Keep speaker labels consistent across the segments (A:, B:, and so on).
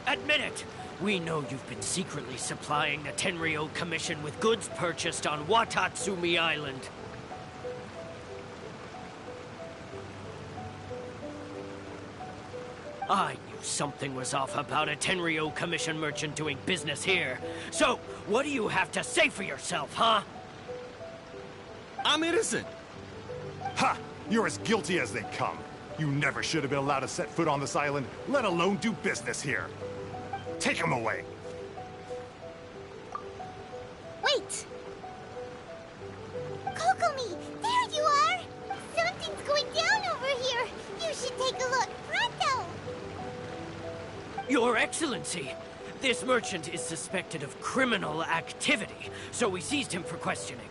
A: Admit it! We know you've been secretly supplying the Tenryou Commission with goods purchased on Watatsumi Island. I knew something was off about a Tenryou Commission merchant doing business here. So, what do you have to say for yourself, huh?
B: I'm innocent.
C: Ha! You're as guilty as they come. You never should have been allowed to set foot on this island, let alone do business here. Take him away.
D: Wait! Kokomi, there you are! Something's going down over here. You should take a look. Pronto!
A: Your Excellency, this merchant is suspected of criminal activity, so we seized him for questioning.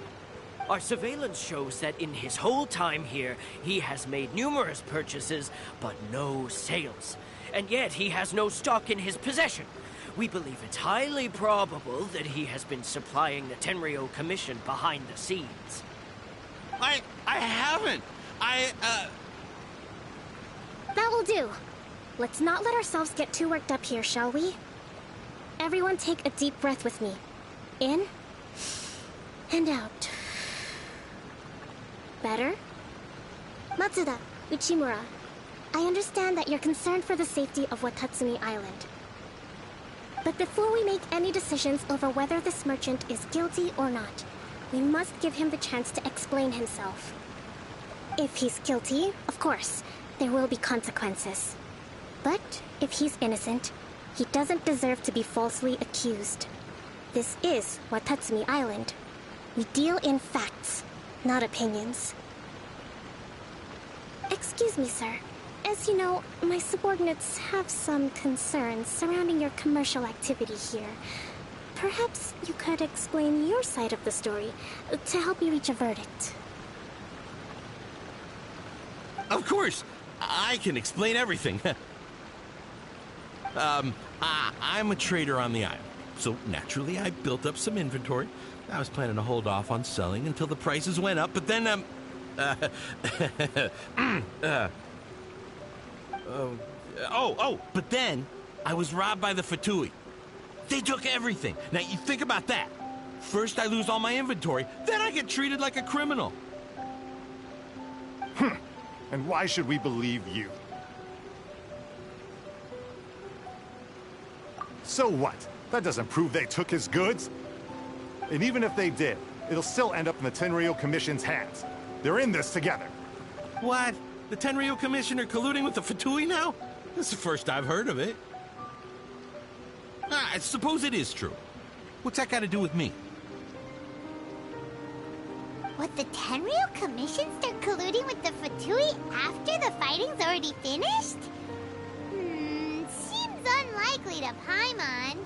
A: Our surveillance shows that in his whole time here, he has made numerous purchases, but no sales. And yet he has no stock in his possession. We believe it's highly probable that he has been supplying the Tenryou Commission behind the scenes.
B: I haven't.
D: That will do. Let's not let ourselves get too worked up here, shall we? Everyone take a deep breath with me. In and out. Better? Matsuda, Uchimura, I understand that you're concerned for the safety of Watatsumi Island. But before we make any decisions over whether this merchant is guilty or not, we must give him the chance to explain himself. If he's guilty, of course, there will be consequences. But if he's innocent, he doesn't deserve to be falsely accused. This is Watatsumi Island. We deal in facts, not opinions. Excuse me, sir. As you know, my subordinates have some concerns surrounding your commercial activity here. Perhaps you could explain your side of the story to help me reach a verdict.
B: Of course, I can explain everything. I'm a trader on the island, so naturally I built up some inventory. I was planning to hold off on selling until the prices went up, but then, but then I was robbed by the Fatui. They took everything. Now, you think about that. First I lose all my inventory, then I get treated like a criminal.
C: And why should we believe you? So what? That doesn't prove they took his goods. And even if they did, it'll still end up in the Tenryou Commission's hands. They're in this together.
B: What? The Tenryou Commission are colluding with the Fatui now? This is the first I've heard of it. I suppose it is true. What's that got to do with me?
D: Would the Tenryou Commission start colluding with the Fatui after the fighting's already finished? Seems unlikely to Paimon.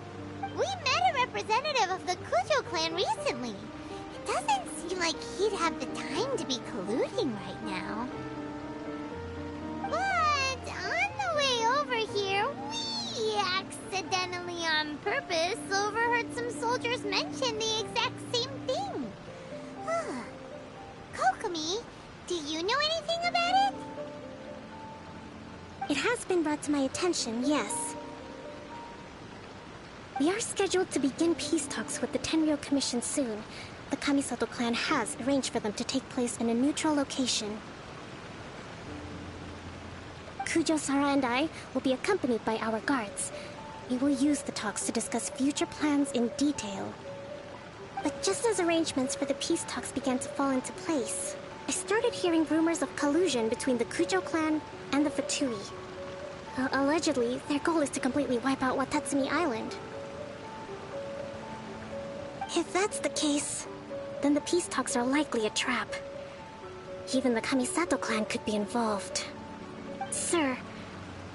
D: We met a representative of the Kujo clan recently. It doesn't seem like he'd have the time to be colluding right now. But on the way over here, we accidentally on purpose overheard some soldiers mention the exact same thing. Kokomi, do you know anything about it? It has been brought to my attention, yes. We are scheduled to begin peace talks with the Tenryou Commission soon. The Kamisato clan has arranged for them to take place in a neutral location. Kujo-Sara and I will be accompanied by our guards. We will use the talks to discuss future plans in detail. But just as arrangements for the peace talks began to fall into place, I started hearing rumors of collusion between the Kujo clan and the Fatui. Allegedly, their goal is to completely wipe out Watatsumi Island. If that's the case, then the peace talks are likely a trap. Even the Kamisato clan could be involved. Sir,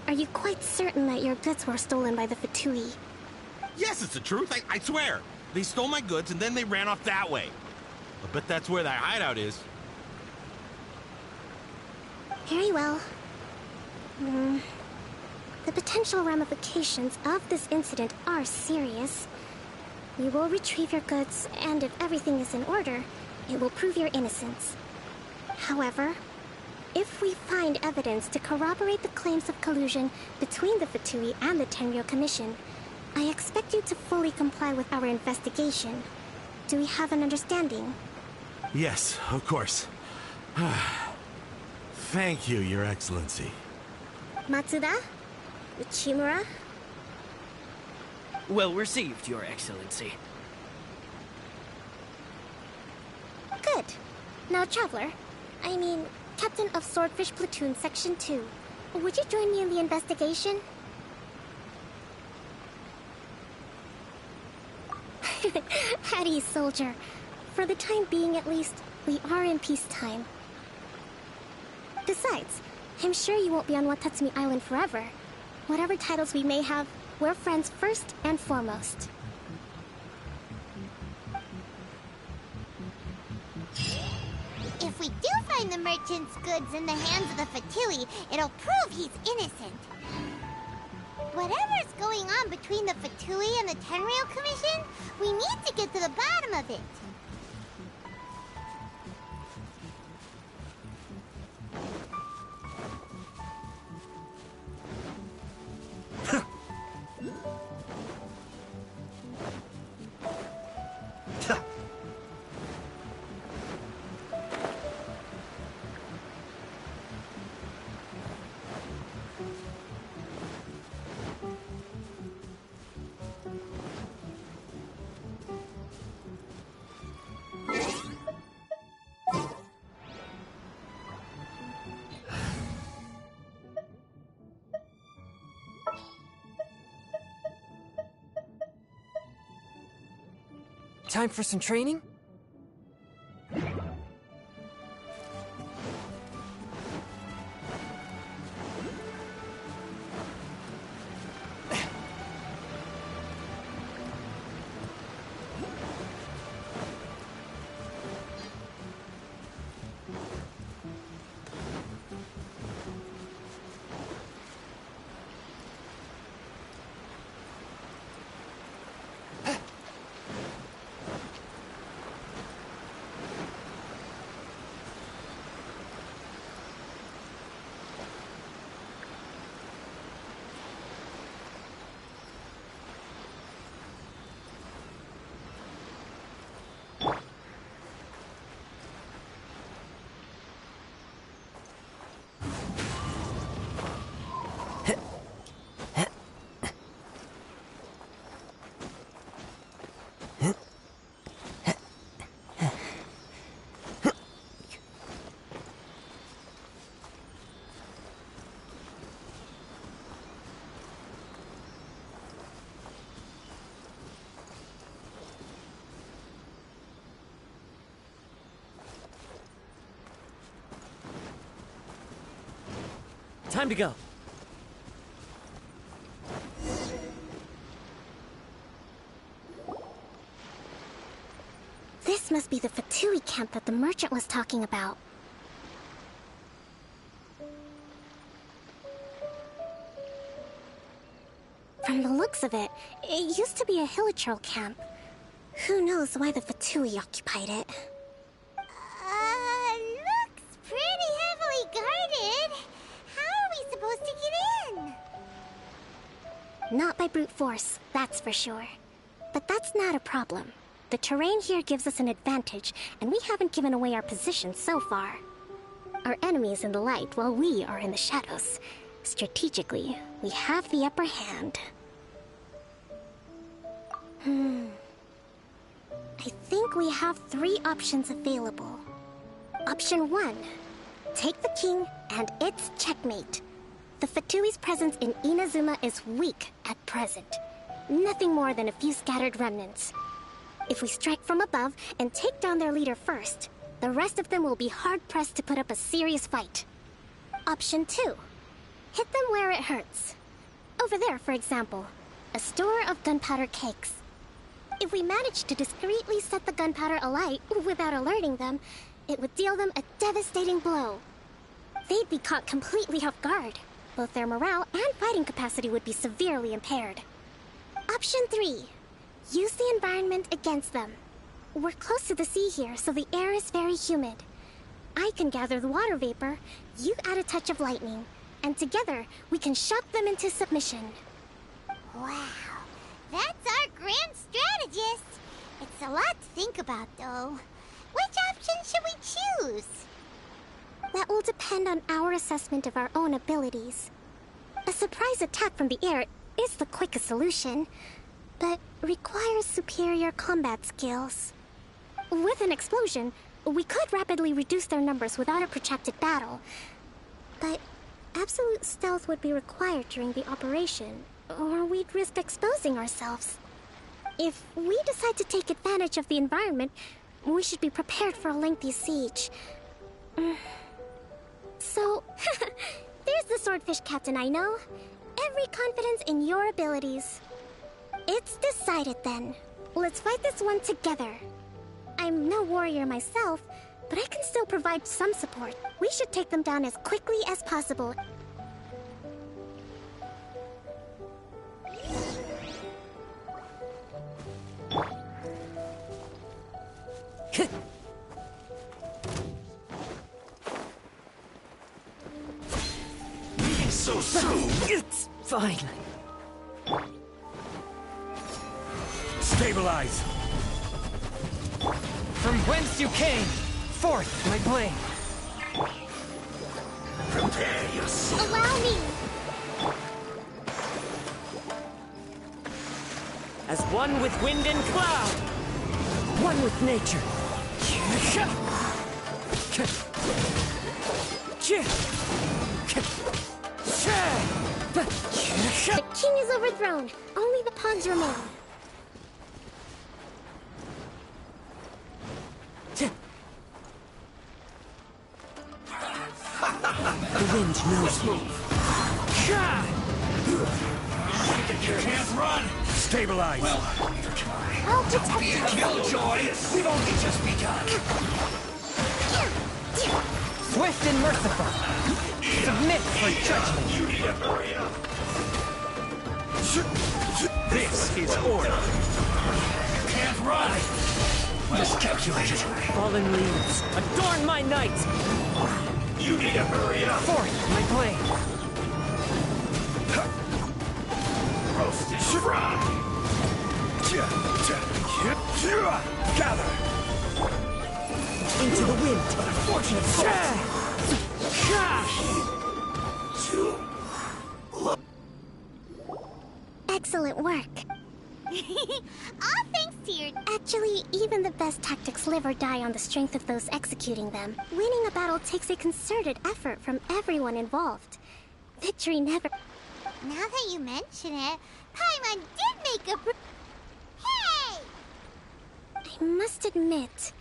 D: are you quite certain that your goods were stolen by the Fatui?
B: Yes, it's the truth. I swear. They stole my goods and then they ran off that way. I bet that's where that hideout is.
D: Very well. The potential ramifications of this incident are serious. We will retrieve your goods, and if everything is in order, it will prove your innocence. However, If we find evidence to corroborate the claims of collusion between the Fatui and the Tenryou Commission, I expect you to fully comply with our investigation. Do we have an understanding?
B: Yes, of course. Thank you, Your Excellency.
D: Matsuda? Uchimura?
A: Well received, Your Excellency.
D: Good. Now, Traveler, I mean, Captain of Swordfish Platoon Section 2, would you join me in the investigation? Hattie, soldier. For the time being, at least, we are in peacetime. Besides, I'm sure you won't be on Watatsumi Island forever. Whatever titles we may have, we're friends first and foremost.
E: If we do find the merchant's goods in the hands of the Fatui, it'll prove he's innocent. Whatever's going on between the Fatui and the Tenryou Commission, we need to get to the bottom of it.
F: Time for some training?
A: Time to go.
D: This must be the Fatui camp that the merchant was talking about. From the looks of it, it used to be a Hilichurl camp. Who knows why the Fatui occupied it?
E: Looks pretty heavily guarded. How are we supposed to get in?
D: Not by brute force, that's for sure. But that's not a problem. The terrain here gives us an advantage, and we haven't given away our position so far. Our enemy is in the light, while we are in the shadows. Strategically, we have the upper hand. I think we have 3 options available. Option 1. Take the king, and it's checkmate. The Fatui's presence in Inazuma is weak at present. Nothing more than a few scattered remnants. If we strike from above and take down their leader first, the rest of them will be hard-pressed to put up a serious fight. Option 2. Hit them where it hurts. Over there, for example, a store of gunpowder cakes. If we manage to discreetly set the gunpowder alight without alerting them, it would deal them a devastating blow. They'd be caught completely off guard. Both their morale and fighting capacity would be severely impaired. Option 3. Use the environment against them. We're close to the sea here, so the air is very humid. I can gather the water vapor, you add a touch of lightning, and together we can shock them into submission.
E: Wow, that's our grand strategist. It's a lot to think about, though. Which option should we choose?
D: That will depend on our assessment of our own abilities. A surprise attack from the air is the quickest solution, but requires superior combat skills. With an explosion, we could rapidly reduce their numbers without a protracted battle, but absolute stealth would be required during the operation, or we'd risk exposing ourselves. If we decide to take advantage of the environment, we should be prepared for a lengthy siege. So, there's the swordfish captain I know. Every confidence in your abilities. It's decided then. Let's fight this one together. I'm no warrior myself, but I can still provide some support. We should take them down as quickly as possible.
A: So soon! It's fine.
C: Stabilize!
A: From whence you came, forth my blade.
C: Prepare yourself.
E: Allow me!
A: As one with wind and cloud, one with nature.
D: The king is overthrown. Only the pawns remain.
A: The wind knows me.
C: Can't run! Stabilize!
D: I'll protect you.
C: Killjoy! We've only just begun!
A: Swift and merciful. Submit for judgment.
C: You need to hurry up! This is order! Can't run! Miscalculated!
A: Fallen leaves, adorn my night.
C: You need to hurry up!
A: Forth my blade.
C: Roasted fry! Gather!
A: Into the wind.
C: Unfortunate
D: Excellent work.
E: All thanks to your...
D: Actually, even the best tactics live or die on the strength of those executing them. Winning a battle takes a concerted effort from everyone involved. Victory never...
E: Now that you mention it, Paimon did make a... Hey!
D: I must admit,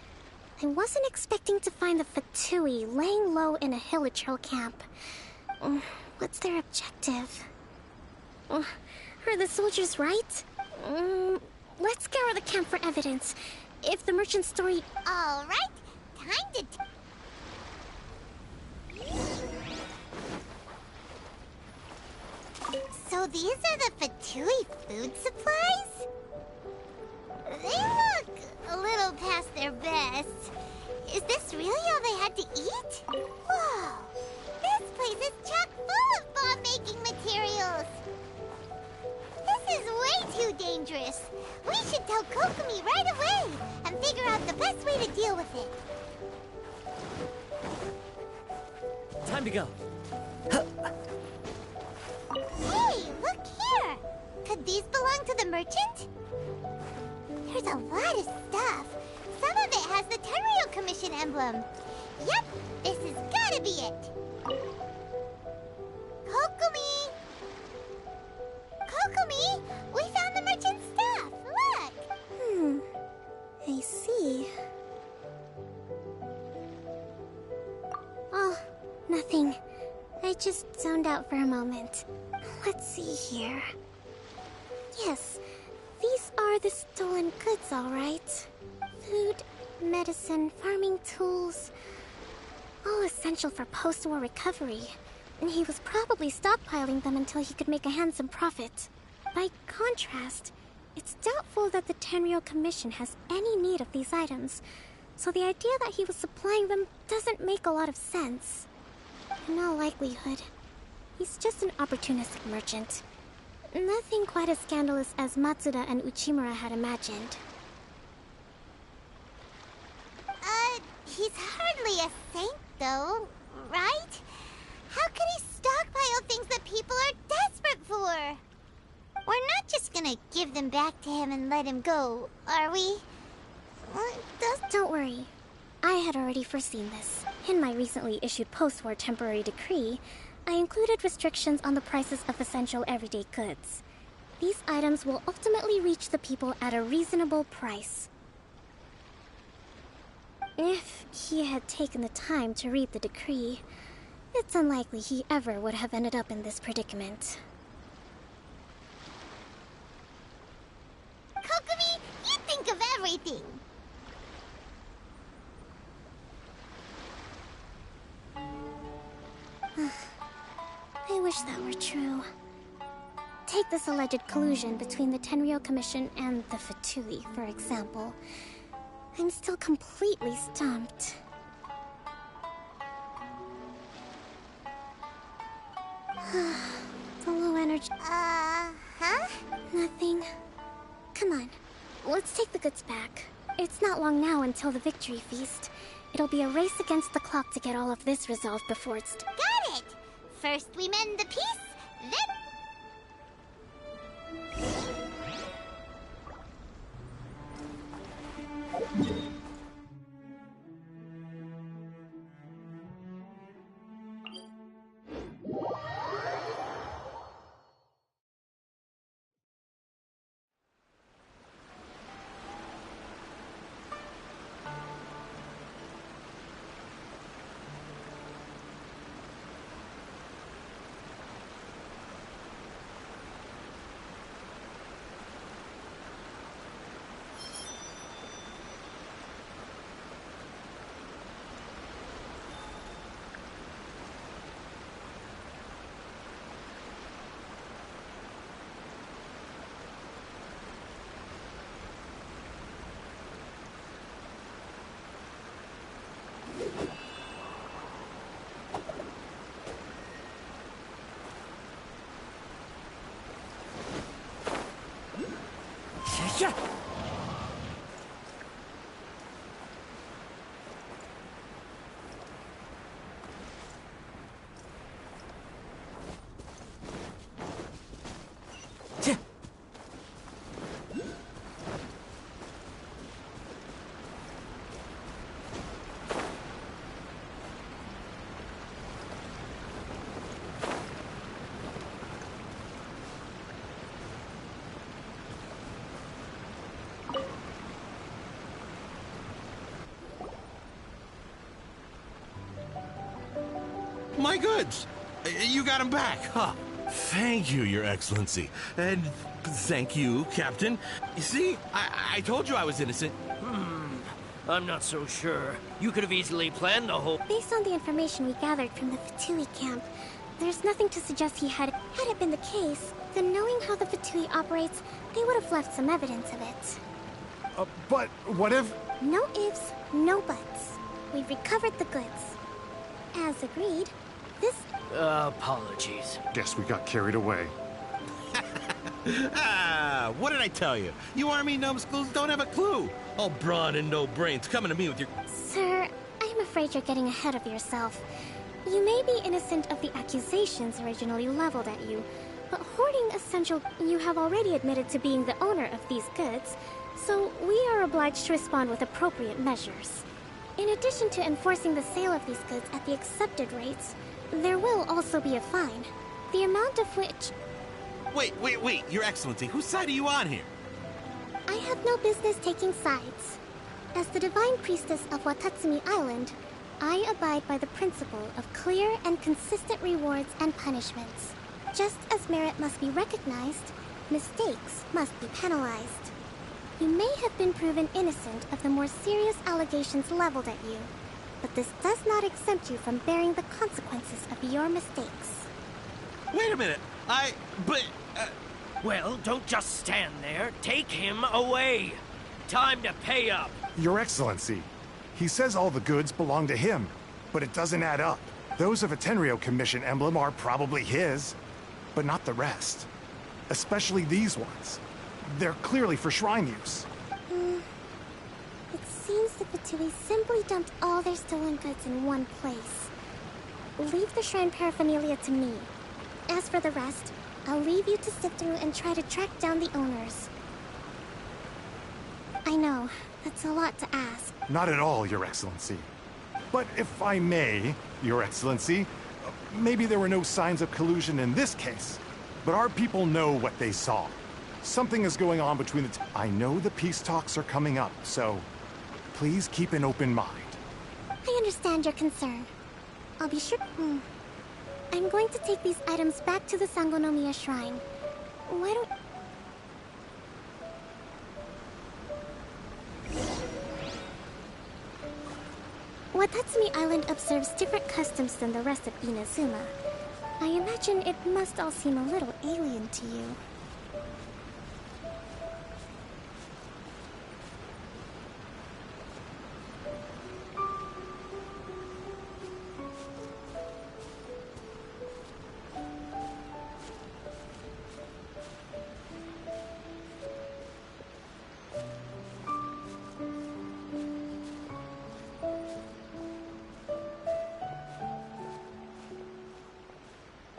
D: I wasn't expecting to find the Fatui laying low in a Hilichurl camp. What's their objective? Are the soldiers right? Let's scour the camp for evidence. If the merchant story...
E: All right, time to... So these are the Fatui food supplies? They look a little past their best. Is this really all they had to eat? Whoa! This place is chock full of bomb-making materials! This is way too dangerous. We should tell Kokomi right away and figure out the best way to deal with it.
A: Time to go.
E: Hey, look here! Could these belong to the merchant? There's a lot of stuff. Some of it has the Tenryou Commission emblem. Yep, this has gotta be it. Kokomi! Kokomi! We found the merchant's stuff! Look!
D: I see. Oh, nothing. I just zoned out for a moment. Let's see here. Yes, these are the stolen goods, all right. Food, medicine, farming tools. All essential for post-war recovery. And he was probably stockpiling them until he could make a handsome profit. By contrast, it's doubtful that the Tenryou Commission has any need of these items. so the idea that he was supplying them doesn't make a lot of sense. In all likelihood, he's just an opportunistic merchant. Nothing quite as scandalous as Matsuda and Uchimura had imagined.
E: He's hardly a saint, though, right? How could he stockpile things that people are desperate for? We're not just gonna give them back to him and let him go, are we?
D: Don't worry. I had already foreseen this. In my recently issued post-war temporary decree, I included restrictions on the prices of essential everyday goods. These items will ultimately reach the people at a reasonable price. If he had taken the time to read the decree, it's unlikely he ever would have ended up in this predicament.
E: Kokomi, you think of everything!
D: I wish that were true. Take this alleged collusion between the Tenryou Commission and the Fatui, for example. I'm still completely stumped. The low energy...
E: Huh?
D: Nothing. Come on, let's take the goods back. It's not long now until the victory feast. It'll be a race against the clock to get all of this resolved before it's...
E: Got it! First we mend the peace, then...
A: Yeah.
B: My goods! You got them back, huh? Thank you, Your Excellency. And thank you, Captain. You see, I told you I was innocent.
A: I'm not so sure. You could have easily planned the whole...
D: Based on the information we gathered from the Fatui camp, there's nothing to suggest he had... Had it been the case, then knowing how the Fatui operates, they would have left some evidence of it.
C: But what if...
D: No ifs, no buts. We've recovered the goods. As agreed, this...
A: Apologies.
C: Guess we got carried away.
B: What did I tell you? You army numbskulls don't have a clue. All brawn and no brains coming to me with your...
D: Sir, I'm afraid you're getting ahead of yourself. You may be innocent of the accusations originally leveled at you, but hoarding essential... You have already admitted to being the owner of these goods, so we are obliged to respond with appropriate measures. In addition to enforcing the sale of these goods at the accepted rates, there will also be a fine, the amount of which...
B: Wait, Your Excellency, whose side are you on here?
D: I have no business taking sides. As the Divine Priestess of Watatsumi Island, I abide by the principle of clear and consistent rewards and punishments. Just as merit must be recognized, mistakes must be penalized. You may have been proven innocent of the more serious allegations leveled at you, but this does not exempt you from bearing the consequences of your mistakes.
B: Wait a minute,
A: Well, don't just stand there. Take him away. Time to pay up.
C: Your Excellency, He says all the goods belong to him, but it doesn't add up. Those of a Tenryo Commission emblem are probably his, but not the rest. Especially these ones. They're clearly for shrine use.
D: It seems the Fatui simply dumped all their stolen goods in one place. Leave the shrine paraphernalia to me. As for the rest, I'll leave you to sift through and try to track down the owners. I know, that's a lot to ask.
C: Not at all, Your Excellency. But if I may, Your Excellency, maybe there were no signs of collusion in this case. But our people know what they saw. Something is going on between the I know the peace talks are coming up, so please keep an open mind.
D: I understand your concern. I'll be sure... I'm going to take these items back to the Sangonomiya Shrine. Why don't... Watatsumi Island observes different customs than the rest of Inazuma. I imagine it must all seem a little alien to you.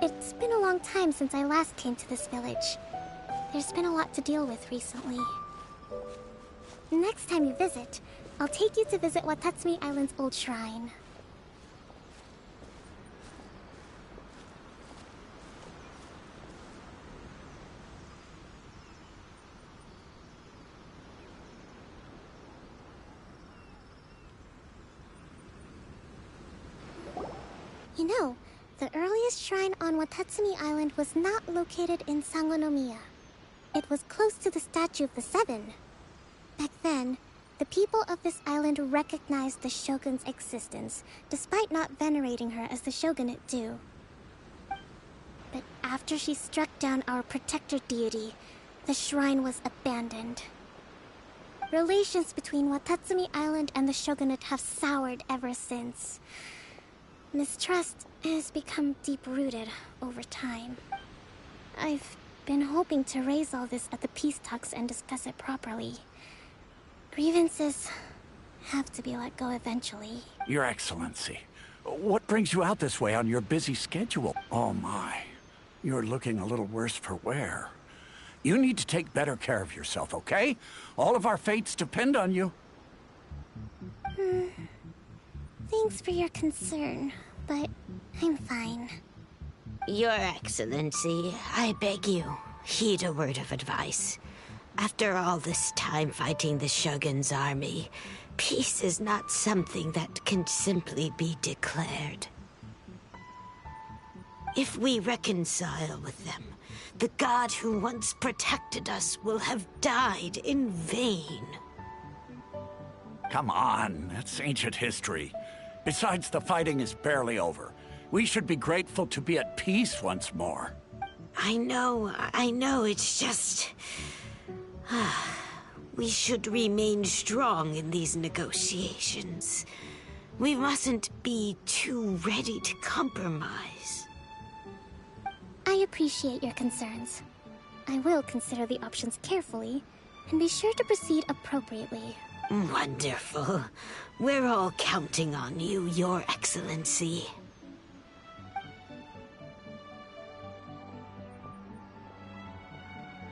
D: It's been a long time since I last came to this village. There's been a lot to deal with recently. Next time you visit, I'll take you to visit Watatsumi Island's old shrine. You know, the earliest shrine on Watatsumi Island was not located in Sangonomiya. It was close to the Statue of the Seven. Back then, the people of this island recognized the Shogun's existence, despite not venerating her as the Shogunate do. But after she struck down our protector deity, the shrine was abandoned. Relations between Watatsumi Island and the Shogunate have soured ever since. Mistrust has become deep-rooted over time. I've been hoping to raise all this at the peace talks and discuss it properly. Grievances have to be let go eventually.
F: Your Excellency, what brings you out this way on your busy schedule? Oh my, you're looking a little worse for wear. You need to take better care of yourself, okay? All of our fates depend on you.
D: Thanks for your concern, but I'm fine.
G: Your Excellency, I beg you, heed a word of advice. After all this time fighting the Shogun's army, peace is not something that can simply be declared. If we reconcile with them, the god who once protected us will have died in vain.
F: Come on, that's ancient history. Besides, the fighting is barely over. We should be grateful to be at peace once more.
G: I know, it's just... We should remain strong in these negotiations. We mustn't be too ready to compromise.
D: I appreciate your concerns. I will consider the options carefully, and be sure to proceed appropriately.
G: Wonderful. We're all counting on you, Your Excellency.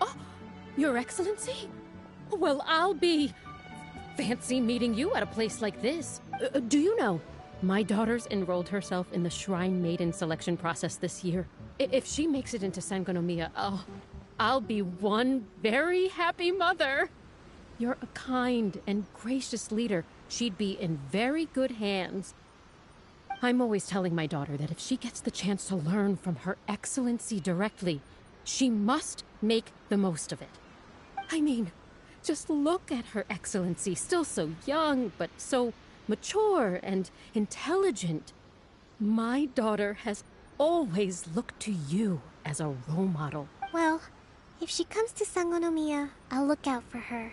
H: Oh, Your Excellency? Well, I'll be... fancy meeting you at a place like this. Do you know, my daughter's enrolled herself in the Shrine Maiden selection process this year. If she makes it into Sangonomiya, I'll be one very happy mother. You're a kind and gracious leader. She'd be in very good hands. I'm always telling my daughter that if she gets the chance to learn from Her Excellency directly, she must make the most of it. I mean, just look at Her Excellency, still so young, but so mature and intelligent. My daughter has always looked to you as a role model.
D: Well, if she comes to Sangonomiya, I'll look out for her.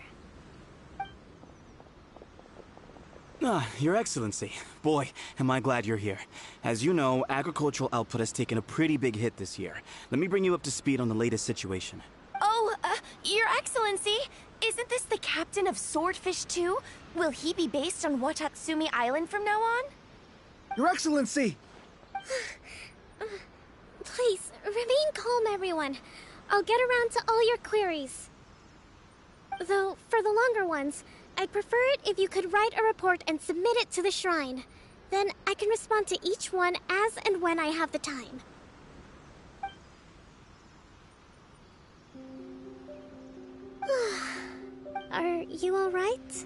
I: Your Excellency. Boy, am I glad you're here. As you know, agricultural output has taken a pretty big hit this year. Let me bring you up to speed on the latest situation.
J: Oh, Your Excellency, isn't this the captain of Swordfish 2? Will he be based on Watatsumi Island from now on?
I: Your Excellency!
D: Please, remain calm, everyone. I'll get around to all your queries. Though, for the longer ones, I'd prefer it if you could write a report and submit it to the shrine. Then I can respond to each one as and when I have the time. Are you all right?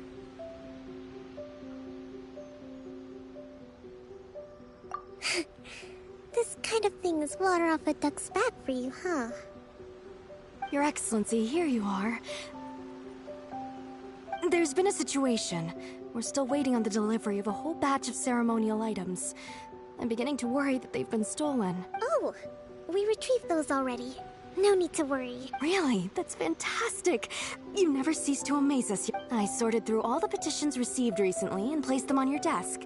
D: This kind of thing is water off a duck's back for you, huh?
J: Your Excellency, here you are. There's been a situation. We're still waiting on the delivery of a whole batch of ceremonial items. I'm beginning to worry that they've been stolen.
D: Oh, we retrieved those already. No need to worry.
J: Really? That's fantastic. You never cease to amaze us. I sorted through all the petitions received recently and placed them on your desk.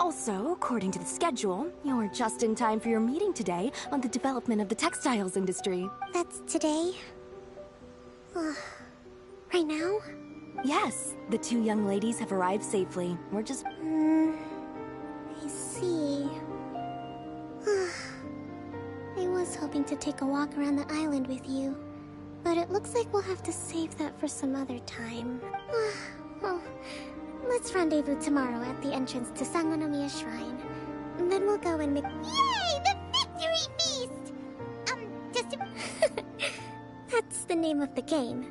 J: Also, according to the schedule, you're just in time for your meeting today on the development of the textiles industry.
D: That's today? Right now?
J: Yes, the two young ladies have arrived safely. We're just...
D: I see. I was hoping to take a walk around the island with you, but it looks like we'll have to save that for some other time. Well, let's rendezvous tomorrow at the entrance to Sangonomiya Shrine. Then we'll go and make...
E: Yay! The victory feast! Just to...
D: That's the name of the game.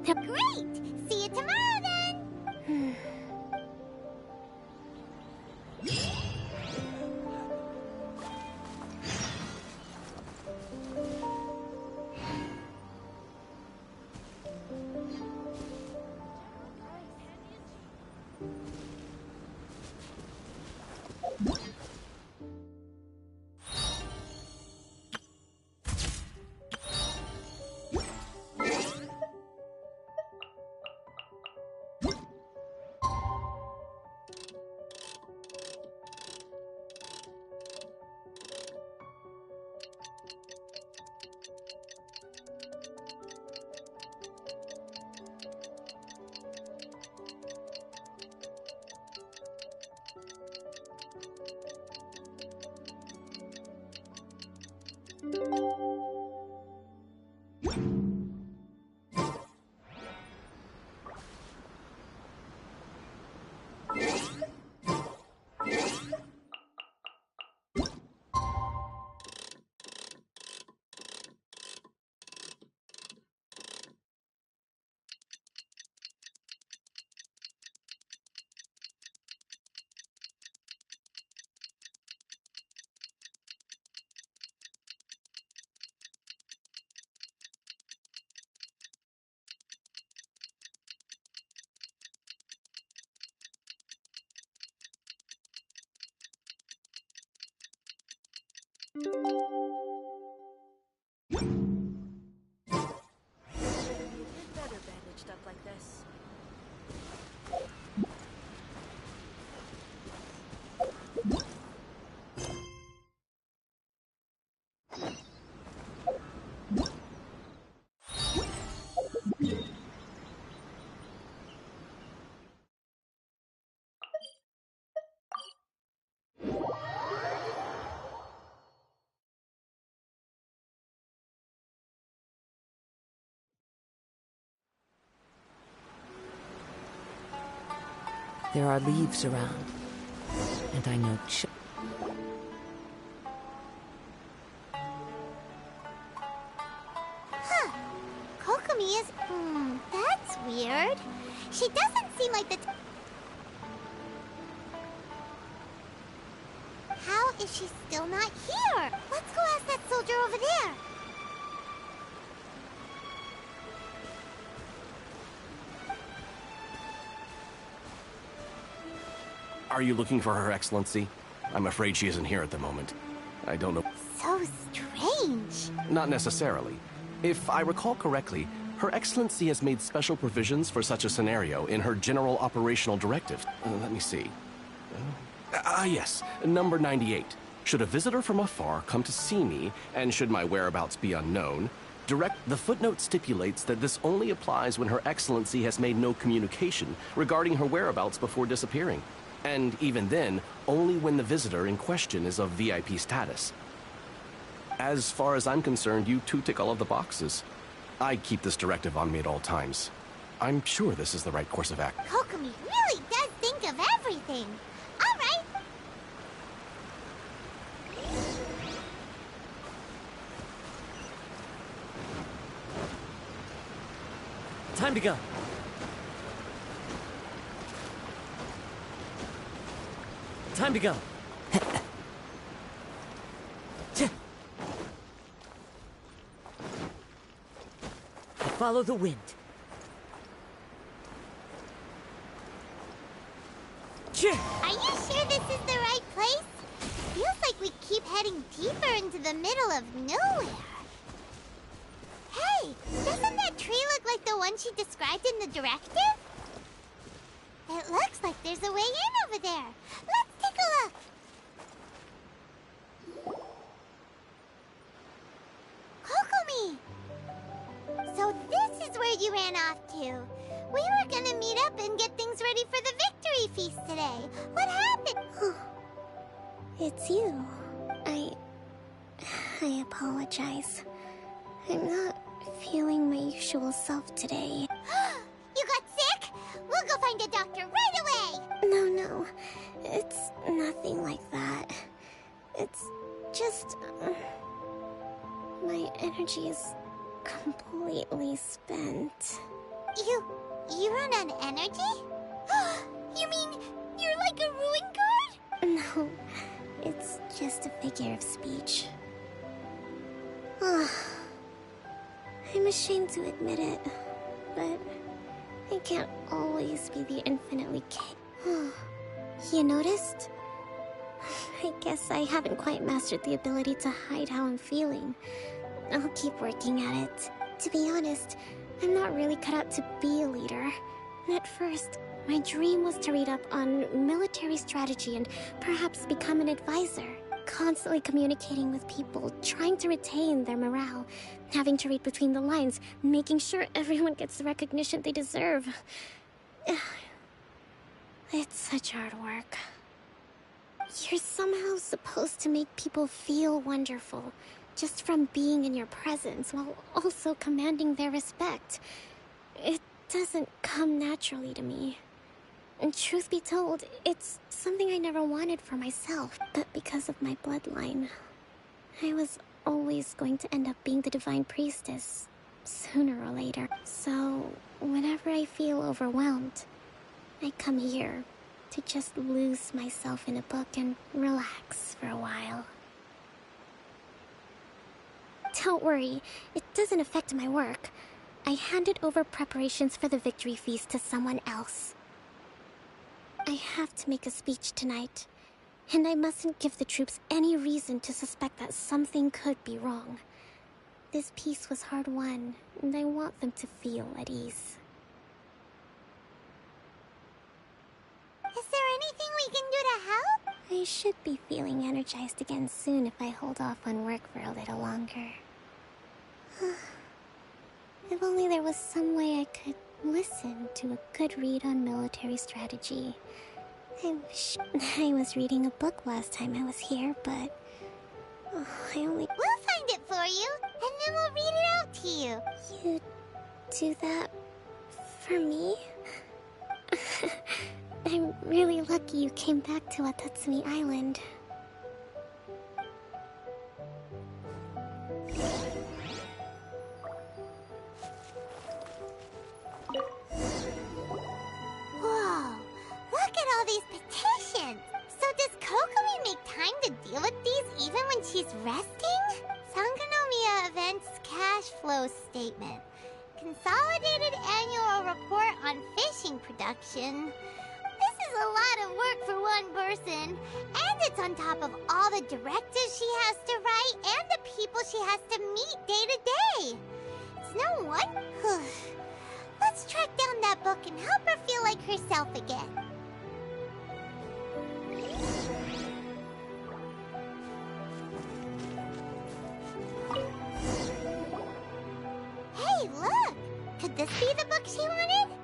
E: Great! See you tomorrow, then!
J: Bandaged up like this.
K: There are leaves around, and I know
E: Huh. Kokomi is... that's weird. She doesn't seem like the... How is she still not here? Let's go ask that soldier over there.
L: Are you looking for Her Excellency? I'm afraid she isn't here at the moment. I don't know.
E: So strange.
L: Not necessarily. If I recall correctly, Her Excellency has made special provisions for such a scenario in her General Operational Directive. Let me see. Yes, number 98. Should a visitor from afar come to see me, and should my whereabouts be unknown, the footnote stipulates that this only applies when Her Excellency has made no communication regarding her whereabouts before disappearing. And even then, only when the visitor in question is of VIP status. As far as I'm concerned, you two tick all of the boxes. I keep this directive on me at all times. I'm sure this is the right course of action.
E: Kokomi really does think of everything. All right.
A: Time to go. Time to go. Follow the wind.
E: Are you sure this is the right place? Feels like we keep heading deeper into the middle of nowhere. Hey, doesn't that tree look like the one she described in the directive? It looks like there's a way in over there. Let's take a look. Kokomi! So this is where you ran off to. We were gonna meet up and get things ready for the victory feast today. What happened?
D: It's you. I apologize. I'm not feeling my usual self today.
E: You got sick? We'll go find a doctor right away!
D: No. It's nothing like that. It's just... my energy is completely spent.
E: You run on energy? You mean you're like a ruin guard?
D: No, it's just a figure of speech. I'm ashamed to admit it, but I can't always be the infinitely You noticed? I guess I haven't quite mastered the ability to hide how I'm feeling. I'll keep working at it. To be honest, I'm not really cut out to be a leader. At first, my dream was to read up on military strategy and perhaps become an advisor. Constantly communicating with people, trying to retain their morale, having to read between the lines, making sure everyone gets the recognition they deserve. It's such hard work. You're somehow supposed to make people feel wonderful, just from being in your presence, while also commanding their respect. It doesn't come naturally to me. And truth be told, it's something I never wanted for myself. But because of my bloodline, I was always going to end up being the divine priestess, sooner or later. So, whenever I feel overwhelmed, I come here to just lose myself in a book and relax for a while. Don't worry, it doesn't affect my work. I handed over preparations for the victory feast to someone else. I have to make a speech tonight, and I mustn't give the troops any reason to suspect that something could be wrong. This peace was hard-won, and I want them to feel at ease.
E: Is there anything we can do to help?
D: I should be feeling energized again soon if I hold off on work for a little longer. If only there was some way I could listen to a good read on military strategy. I wish I was reading a book last time I was here, but...
E: We'll find it for you, and then we'll read it out to you.
D: You do that for me? I'm really lucky you came back to Watatsumi Island.
E: Whoa, look at all these petitions! So does Kokomi make time to deal with these even when she's resting? Sangonomiya Events Cash Flow Statement. Consolidated Annual Report on Fishing Production. This is a lot of work for one person, and it's on top of all the directives she has to write and the people she has to meet day to day. It's no one. Let's track down that book and help her feel like herself again. Hey, look! Could this be the book she wanted?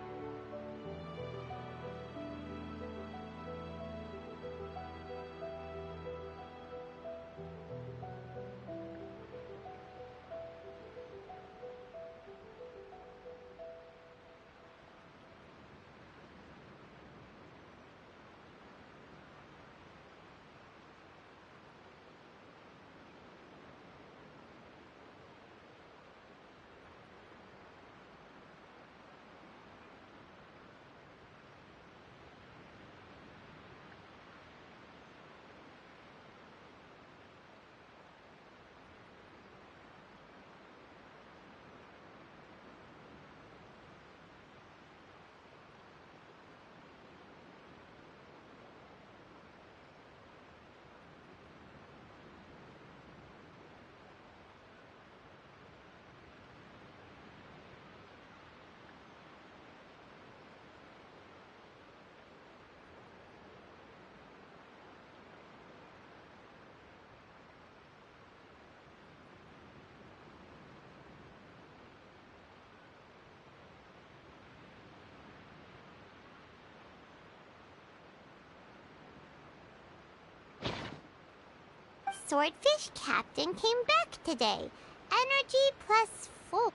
E: Swordfish Captain came back today. Energy plus 4.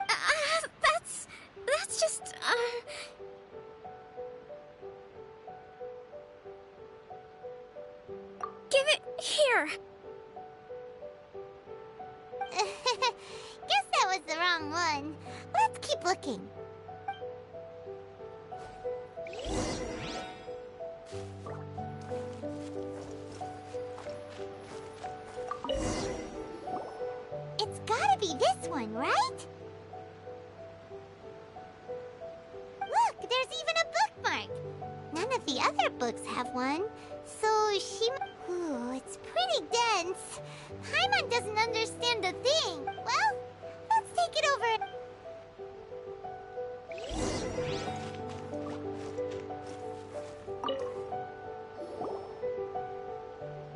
D: That's just, Give it here.
E: Guess that was the wrong one. Let's keep looking. It's gotta be this one, right? Look, there's even a bookmark. None of the other books have one, so she... Ooh, it's pretty dense. Paimon doesn't understand a thing. Well, let's take it over.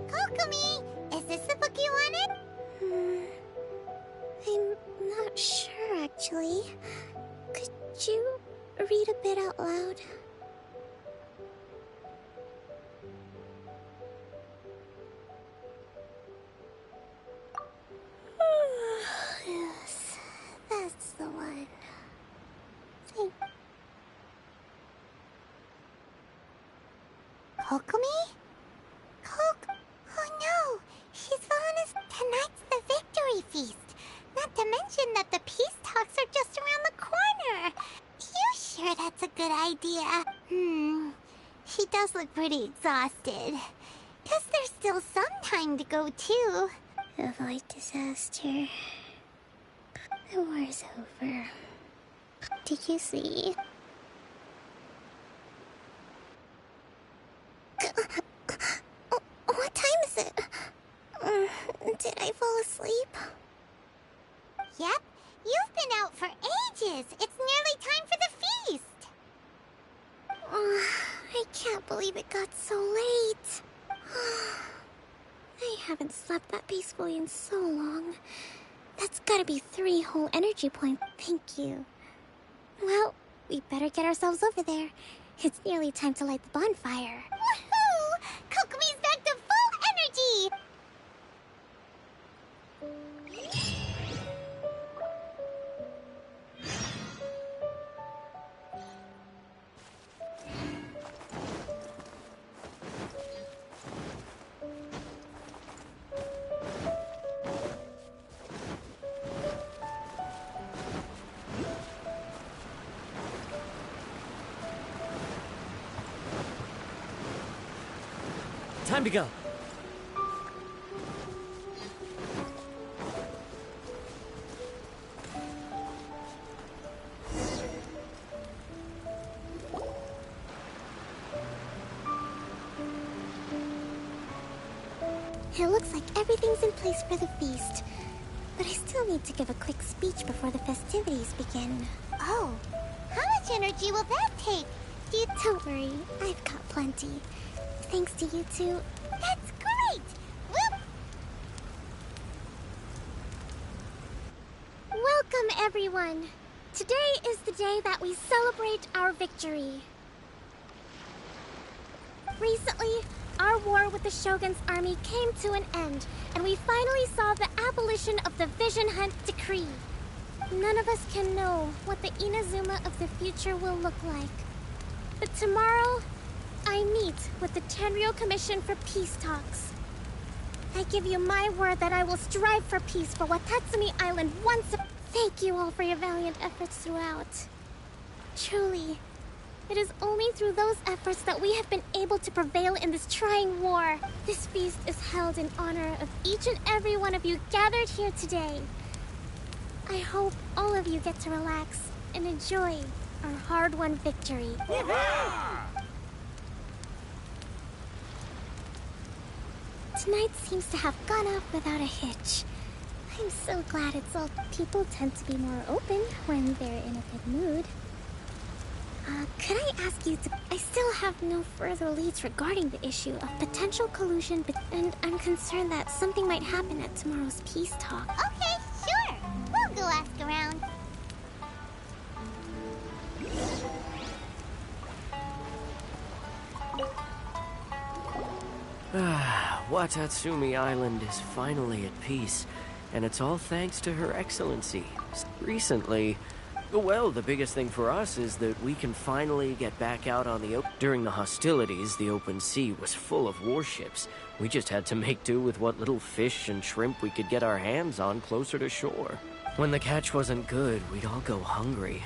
E: Kokomi, is this the book you wanted?
D: I'm not sure, actually. Could you read a bit out loud? Yes, that's the one. Thank
E: Kokomi? Oh no! She's fallen asleep. Tonight's the victory feast. Not to mention that the peace talks are just around the corner. You sure that's a good idea? She does look pretty exhausted. Guess there's still some time to go too.
D: Avoid disaster. The war's over. Did you see? What time is it? Did I fall asleep?
E: Yep, you've been out for ages. It's nearly time for the feast.
D: I can't believe it got so late. I haven't slept that peacefully in so long. That's gotta be 3 whole energy points. Thank you. Well, we better get ourselves over there. It's nearly time to light the bonfire.
E: Woohoo! Kokomi's back to full energy!
A: Time to go.
D: It looks like everything's in place for the feast. but I still need to give a quick speech before the festivities begin.
E: Oh, how much energy will that take?
D: Don't worry, I've got plenty. Thanks to you two.
E: That's great! Whoop!
D: Welcome, everyone! Today is the day that we celebrate our victory. Recently, our war with the Shogun's army came to an end, and we finally saw the abolition of the Vision Hunt Decree. None of us can know what the Inazuma of the future will look like. But tomorrow, I meet with the Tenryou Commission for peace talks. I give you my word that I will strive for peace for Watatsumi Island once again. Thank you all for your valiant efforts throughout. Truly, it is only through those efforts that we have been able to prevail in this trying war. This feast is held in honor of each and every one of you gathered here today. I hope all of you get to relax and enjoy our hard-won victory. Tonight seems to have gone off without a hitch. I'm so glad it's all. People tend to be more open when they're in a good mood. Could I ask you to... I still have no further leads regarding the issue of potential collusion, and I'm concerned that something might happen at tomorrow's peace talk.
E: Okay, sure. We'll go ask around.
A: Watatsumi Island is finally at peace, and it's all thanks to Her Excellency. Recently, well, the biggest thing for us is that we can finally get back out on the open. During the hostilities, the open sea was full of warships. We just had to make do with what little fish and shrimp we could get our hands on closer to shore. When the catch wasn't good, we'd all go hungry.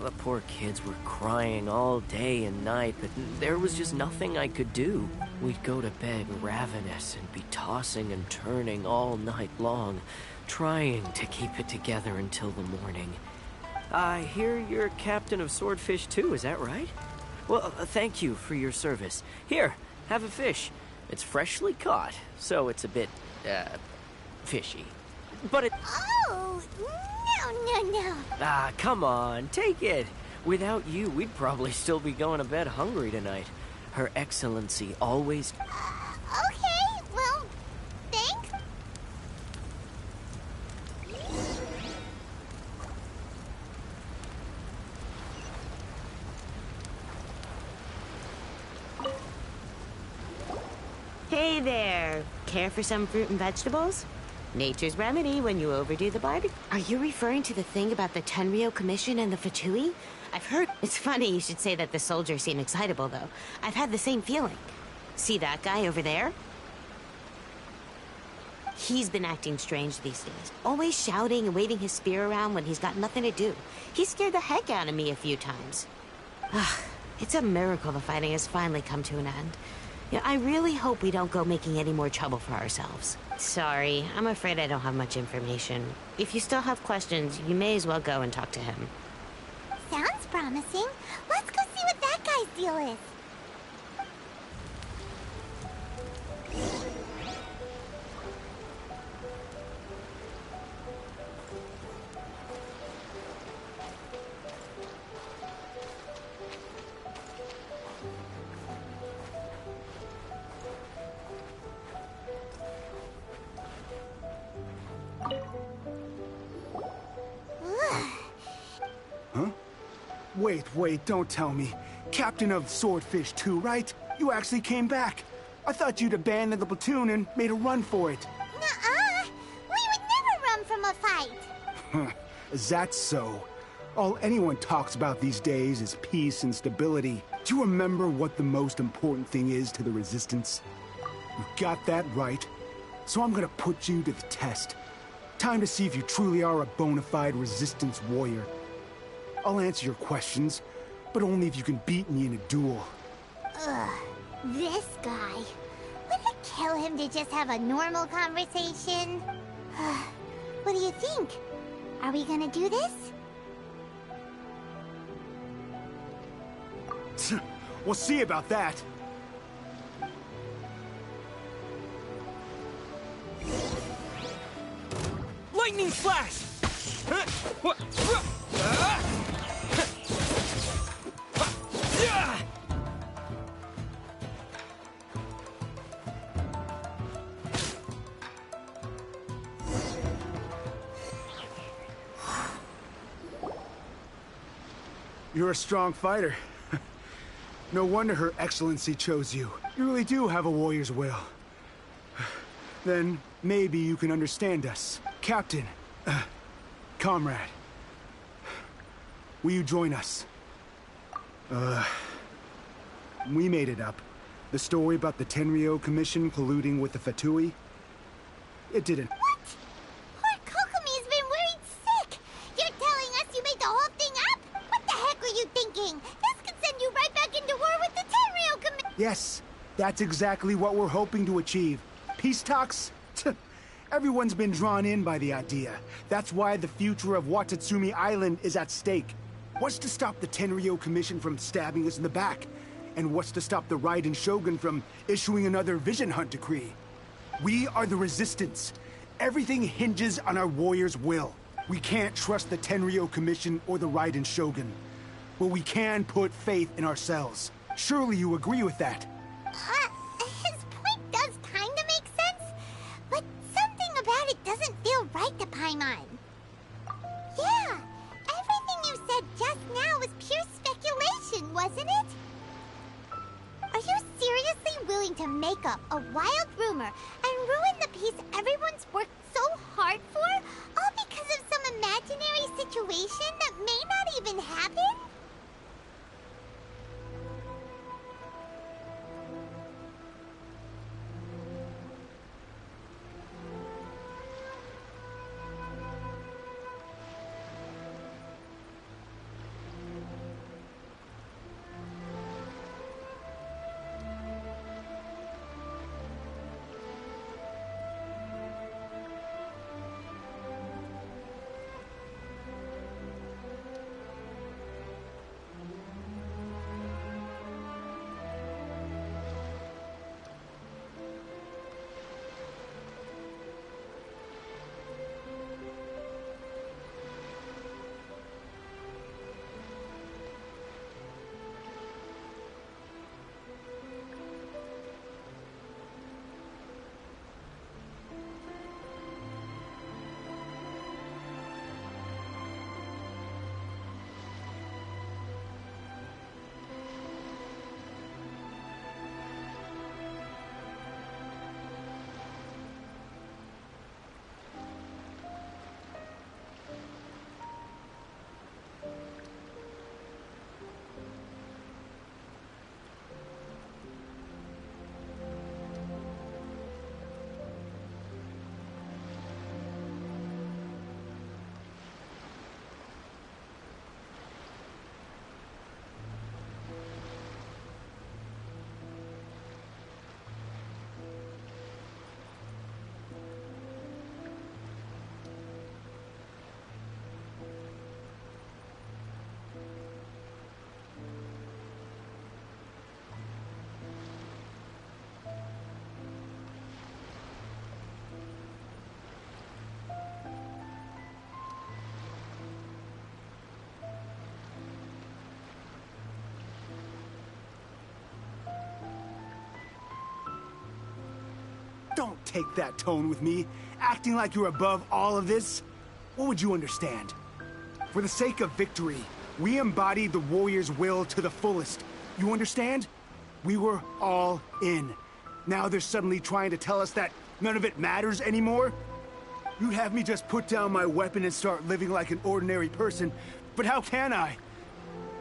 A: The poor kids were crying all day and night, but there was just nothing I could do. We'd go to bed ravenous and be tossing and turning all night long, trying to keep it together until the morning. I hear you're captain of Swordfish too, is that right? Well, thank you for your service. Here, have a fish. It's freshly caught, so it's a bit, fishy. But it...
E: Oh, no.
A: Ah, come on, take it. Without you, we'd probably still be going to bed hungry tonight. Her Excellency always...
E: Okay, well, thanks.
G: Hey there. Care for some fruit and vegetables? Nature's remedy when you overdo the barbecue. Are you referring to the thing about the Tenryou Commission and the Fatui? I've heard... It's funny you should say that the soldiers seem excitable, though. I've had the same feeling. See that guy over there? He's been acting strange these days. Always shouting and waving his spear around when he's got nothing to do. He scared the heck out of me a few times. It's a miracle the fighting has finally come to an end. Yeah, I really hope we don't go making any more trouble for ourselves. Sorry, I'm afraid I don't have much information. If you still have questions, you may as well go and talk to him.
E: Sounds promising. Let's go see what that guy's deal is.
M: Wait, don't tell me. Captain of Swordfish 2, right? You actually came back. I thought you'd abandoned the platoon and made a run for it.
E: Nuh-uh! We would never run from a fight!
M: Is that so? All anyone talks about these days is peace and stability. Do you remember what the most important thing is to the Resistance? You got that right. So I'm gonna put you to the test. Time to see if you truly are a bona fide Resistance warrior. I'll answer your questions, but only if you can beat me in a duel.
E: Ugh, this guy. Wouldn't it kill him to just have a normal conversation? What do you think? Are we gonna do this?
M: We'll see about that.
A: Lightning Flash!
M: You're a strong fighter. No wonder Her Excellency chose you. You really do have a warrior's will. Then maybe you can understand us. Captain, comrade, will you join us? We made it up. The story about the Tenryo Commission colluding with the Fatui, it didn't.
E: What? Poor Kokomi's been worried sick. You're telling us you made the whole thing up? What the heck were you thinking? This could send you right back into war with the Tenryo Commission.
M: Yes, that's exactly what we're hoping to achieve. Peace talks? Everyone's been drawn in by the idea. That's why the future of Watatsumi Island is at stake. What's to stop the Tenryo Commission from stabbing us in the back? And what's to stop the Raiden Shogun from issuing another Vision Hunt decree? We are the Resistance. Everything hinges on our warrior's will. We can't trust the Tenryo Commission or the Raiden Shogun. But we can put faith in ourselves. Surely you agree with that?
E: His point does kinda make sense, but something about it doesn't feel right to Paimon. Yeah, everything you said just now was pure speculation, wasn't it? Are you seriously willing to make up a wild rumor and ruin the peace everyone's worked so hard for, all because of some imaginary situation that may not even happen?
M: Don't take that tone with me, acting like you're above all of this. What would you understand? For the sake of victory, we embodied the warrior's will to the fullest. You understand? We were all in. Now they're suddenly trying to tell us that none of it matters anymore? You'd have me just put down my weapon and start living like an ordinary person, but how can I?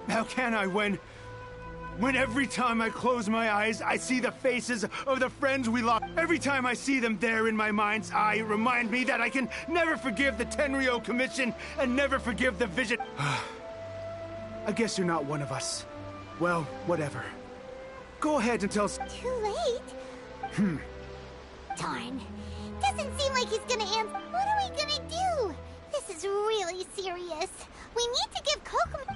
M: How can I when every time I close my eyes, I see the faces of the friends we lost. Every time I see them there in my mind's eye, it reminds me that I can never forgive the Tenryo Commission and never forgive the Vision. I guess you're not one of us. Well, whatever. Go ahead and tell...
E: Too late? Darn. Doesn't seem like he's gonna answer. What are we gonna do? This is really serious. We need to give Kokomi...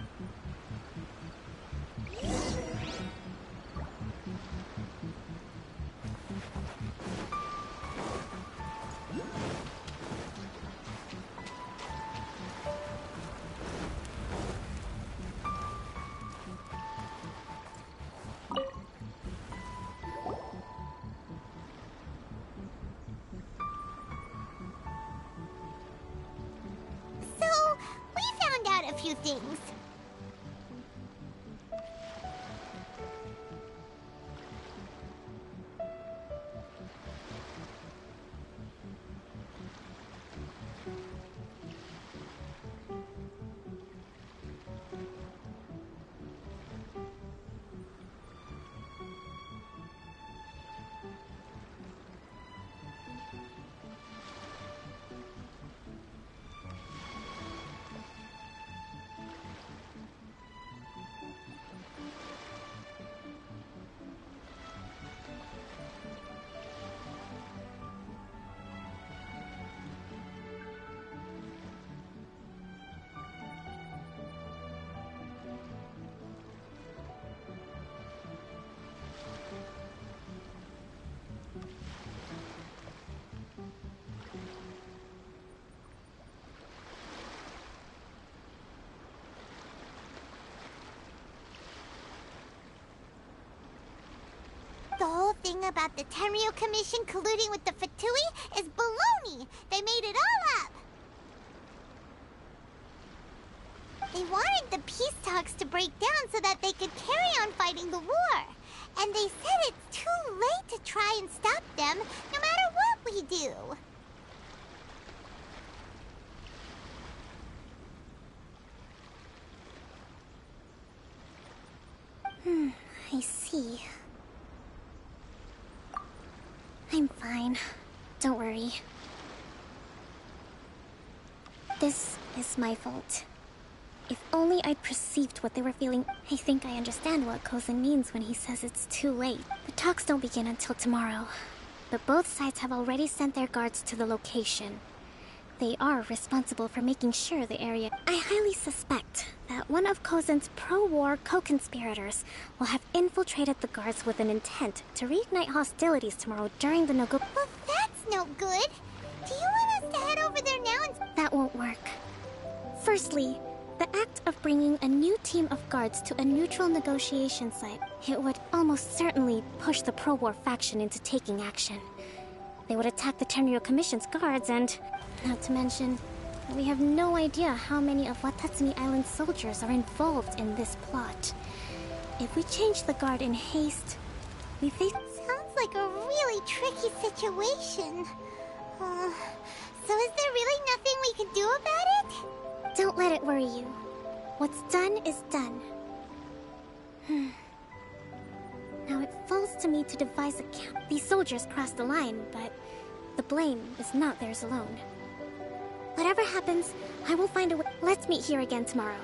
E: few things. The whole thing about the Tenryu Commission colluding with the Fatui is baloney! They made it all up! They wanted the peace talks to break down so that they could carry on fighting the war. And they said it's too late to try and stop them, no matter what we do.
D: I see. I'm fine. Don't worry. This is my fault. If only I'd perceived what they were feeling. I think I understand what Kozan means when he says it's too late. The talks don't begin until tomorrow, but both sides have already sent their guards to the location. They are responsible for making sure the area... I highly suspect that one of Kozan's pro-war co-conspirators will have infiltrated the guards with an intent to reignite hostilities tomorrow during the Nogo...
E: Well, that's no good. Do you want us to head over there now and...
D: That won't work. Firstly, the act of bringing a new team of guards to a neutral negotiation site, it would almost certainly push the pro-war faction into taking action. They would attack the Tenryu Commission's guards and... Not to mention, we have no idea how many of Watatsumi Island's soldiers are involved in this plot. If we change the guard in haste, we face...
E: Sounds like a really tricky situation. So is there really nothing we can do about it?
D: Don't let it worry you. What's done is done. Now it falls to me to devise a camp. These soldiers crossed the line, but the blame is not theirs alone. Whatever happens, I will find a way. Let's meet here again tomorrow.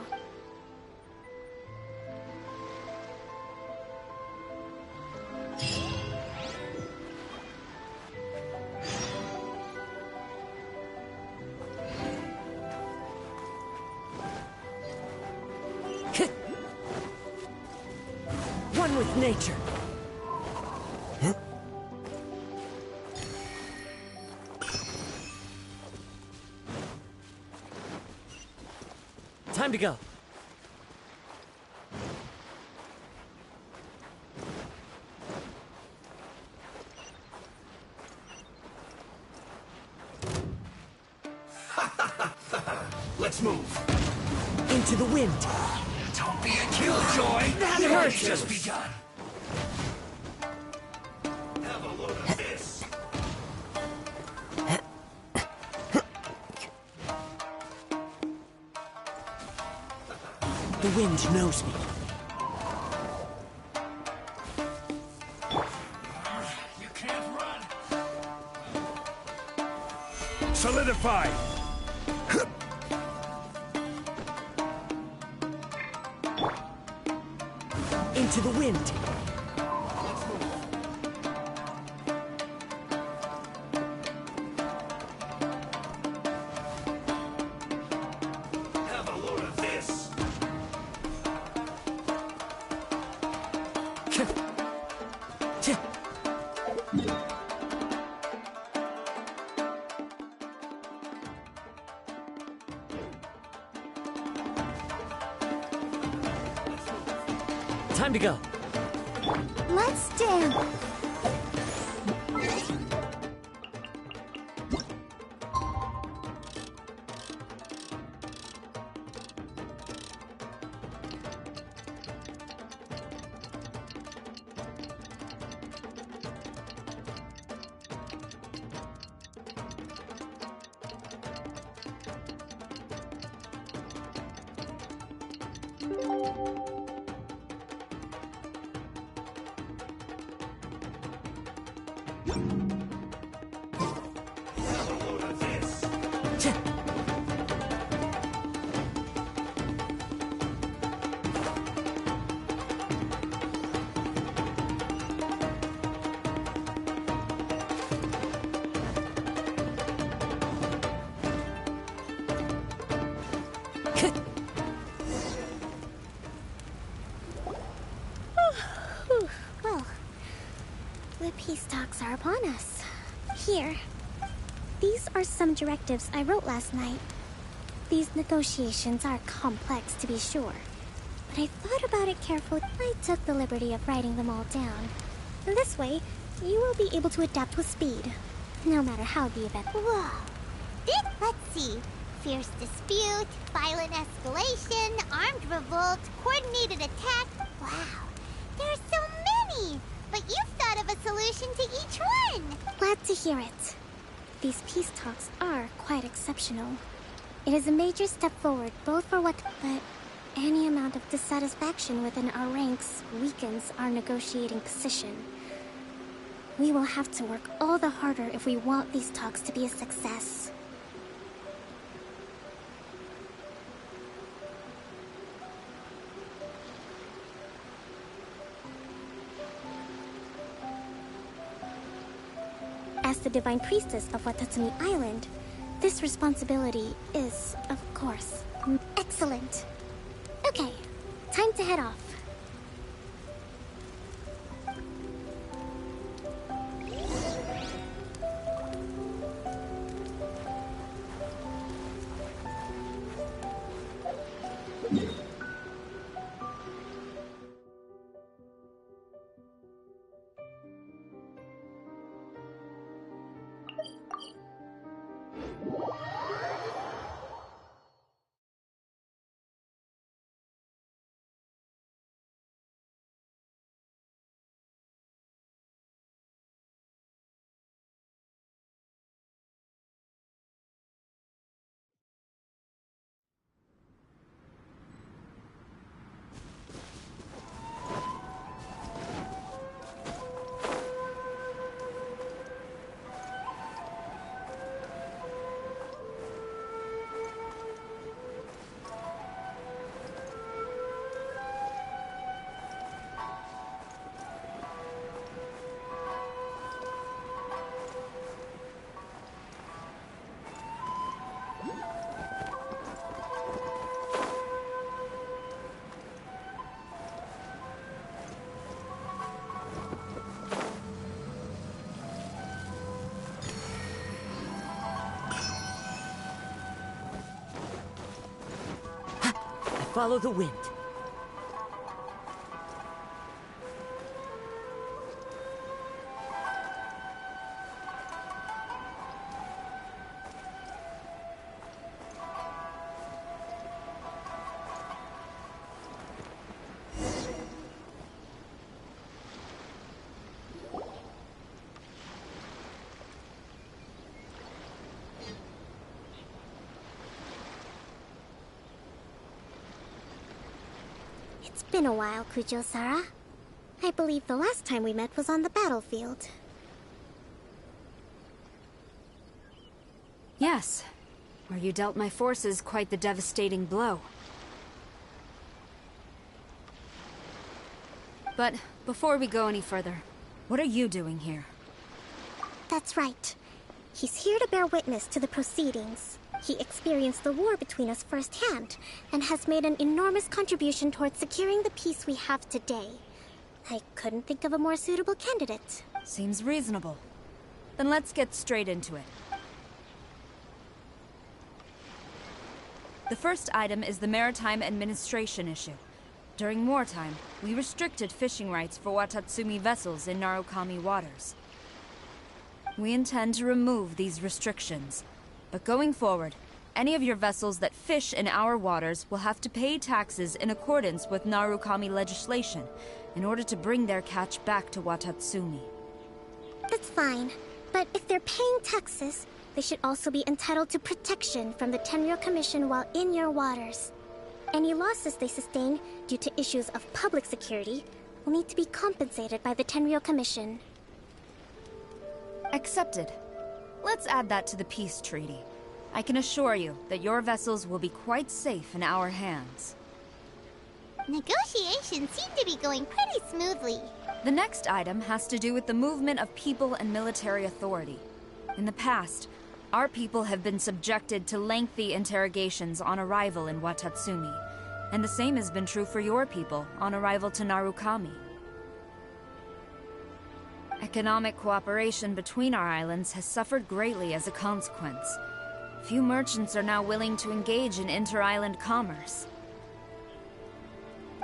A: One with nature. Time to go.
F: Let's move.
A: Into the wind.
F: Don't be a killjoy.
A: That
F: The
A: hurts.
F: fight's just begun. Have a look at this.
A: The wind knows me.
F: You can't run. Solidify.
A: Into the wind.
F: Have a load of this.
A: Time to go.
E: Let's dance.
D: Well, the peace talks are upon us. Here. These are some directives I wrote last night. These negotiations are complex, to be sure. But I thought about it carefully. I took the liberty of writing them all down. This way, you will be able to adapt with speed, no matter how the event...
E: Whoa. Let's see. Fierce dispute, violent escalation, armed revolt, coordinated attack. Wow. There are so many! But you've thought of a solution to each one!
D: Glad to hear it. These peace talks are quite exceptional. It is a major step forward, both for what... But any amount of dissatisfaction within our ranks weakens our negotiating position. We will have to work all the harder if we want these talks to be a success. As the Divine Priestess of Watatsumi Island, this responsibility is, of course, excellent. Okay, time to head off.
K: Follow the wind.
D: It's been a while, Kujo-Sara. I believe the last time we met was on the battlefield.
J: Yes, where you dealt my forces quite the devastating blow. But before we go any further, what are you doing here?
D: That's right. He's here to bear witness to the proceedings. He experienced the war between us firsthand, and has made an enormous contribution towards securing the peace we have today. I couldn't think of a more suitable candidate.
J: Seems reasonable. Then let's get straight into it. The first item is the maritime administration issue. During wartime, we restricted fishing rights for Watatsumi vessels in Narukami waters. We intend to remove these restrictions. But going forward, any of your vessels that fish in our waters will have to pay taxes in accordance with Narukami legislation in order to bring their catch back to Watatsumi.
D: That's fine, but if they're paying taxes, they should also be entitled to protection from the Tenryou Commission while in your waters. Any losses they sustain due to issues of public security will need to be compensated by the Tenryou Commission.
J: Accepted. Let's add that to the peace treaty. I can assure you that your vessels will be quite safe in our hands.
E: Negotiations seem to be going pretty smoothly.
J: The next item has to do with the movement of people and military authority. In the past,
N: Our people have been subjected to lengthy interrogations on arrival in Watatsumi, and the same has been true for your people on arrival to Narukami. Economic cooperation between our islands has suffered greatly as a consequence. Few merchants are now willing to engage in inter-island commerce.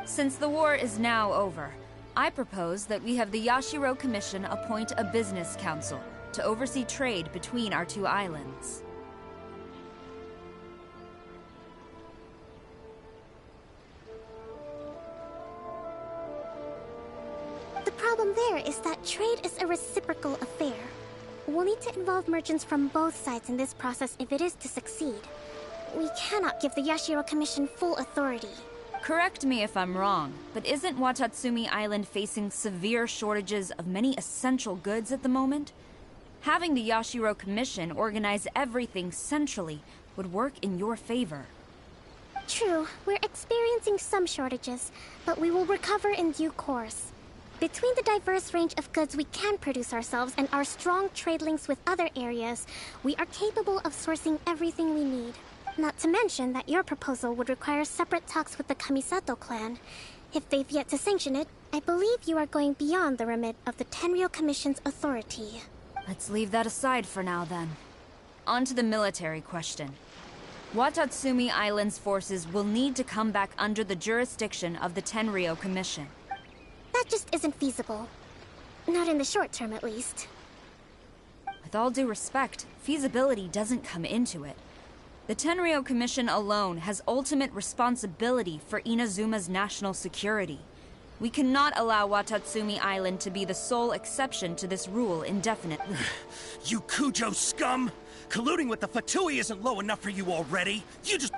N: Since the war is now over, I propose that we have the Yashiro Commission appoint a business council to oversee trade between our two islands.
D: The problem there is that trade is a reciprocal affair. We'll need to involve merchants from both sides in this process if it is to succeed. We cannot give the Yashiro Commission full authority.
N: Correct me if I'm wrong, but isn't Watatsumi Island facing severe shortages of many essential goods at the moment? Having the Yashiro Commission organize everything centrally would work in your favor.
D: True, we're experiencing some shortages, but we will recover in due course. Between the diverse range of goods we can produce ourselves and our strong trade links with other areas, we are capable of sourcing everything we need. Not to mention that your proposal would require separate talks with the Kamisato clan. If they've yet to sanction it, I believe you are going beyond the remit of the Tenryou Commission's authority.
N: Let's leave that aside for now, then. On to the military question. Watatsumi Island's forces will need to come back under the jurisdiction of the Tenryou Commission.
D: That just isn't feasible. Not in the short term, at least.
N: With all due respect, feasibility doesn't come into it. The Tenryou Commission alone has ultimate responsibility for Inazuma's national security. We cannot allow Watatsumi Island to be the sole exception to this rule indefinitely.
O: You Kujo scum! Colluding with the Fatui isn't low enough for you already. You just...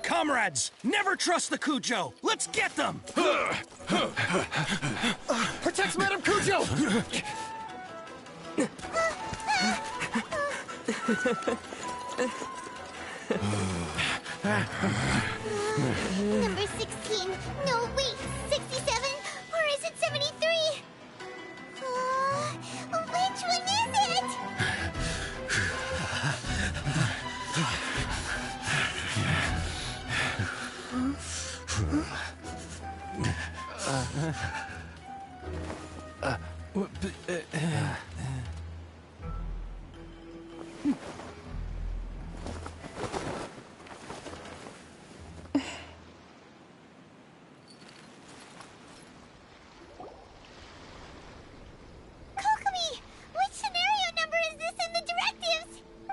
O: Comrades, never trust the Kujo! Let's get them!
B: Protect Madame Kujo!
E: Number 16. No, wait. 67? Or is it 73? Which one is it?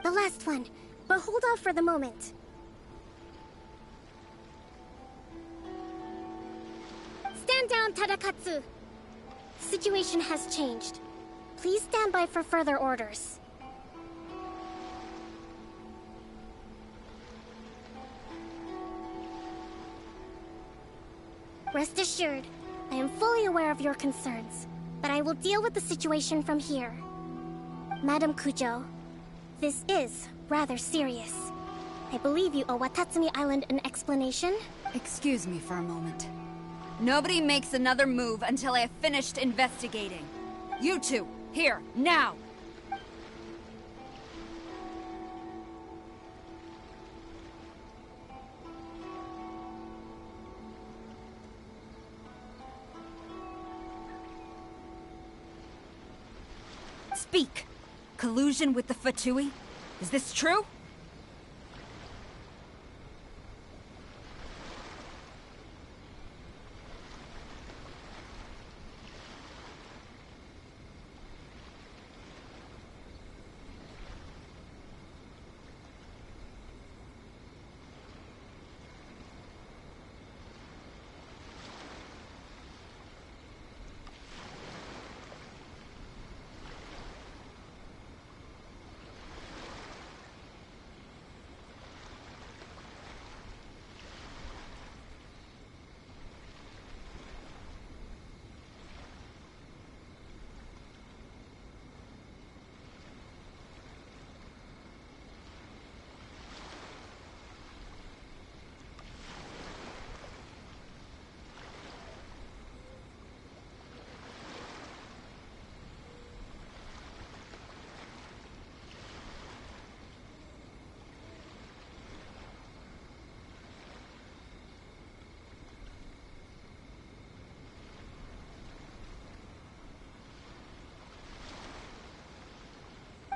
D: The last one, but hold off for the moment. Stand down, Tadakatsu. Situation has changed. Please stand by for further orders. Rest assured, I am fully aware of your concerns, but I will deal with the situation from here. Madam Kujo, this is rather serious. I believe you owe Watatsumi Island an explanation.
N: Excuse me for a moment. Nobody makes another move until I have finished investigating. You two, here, now! Speak! Collusion with the Fatui? Is this true?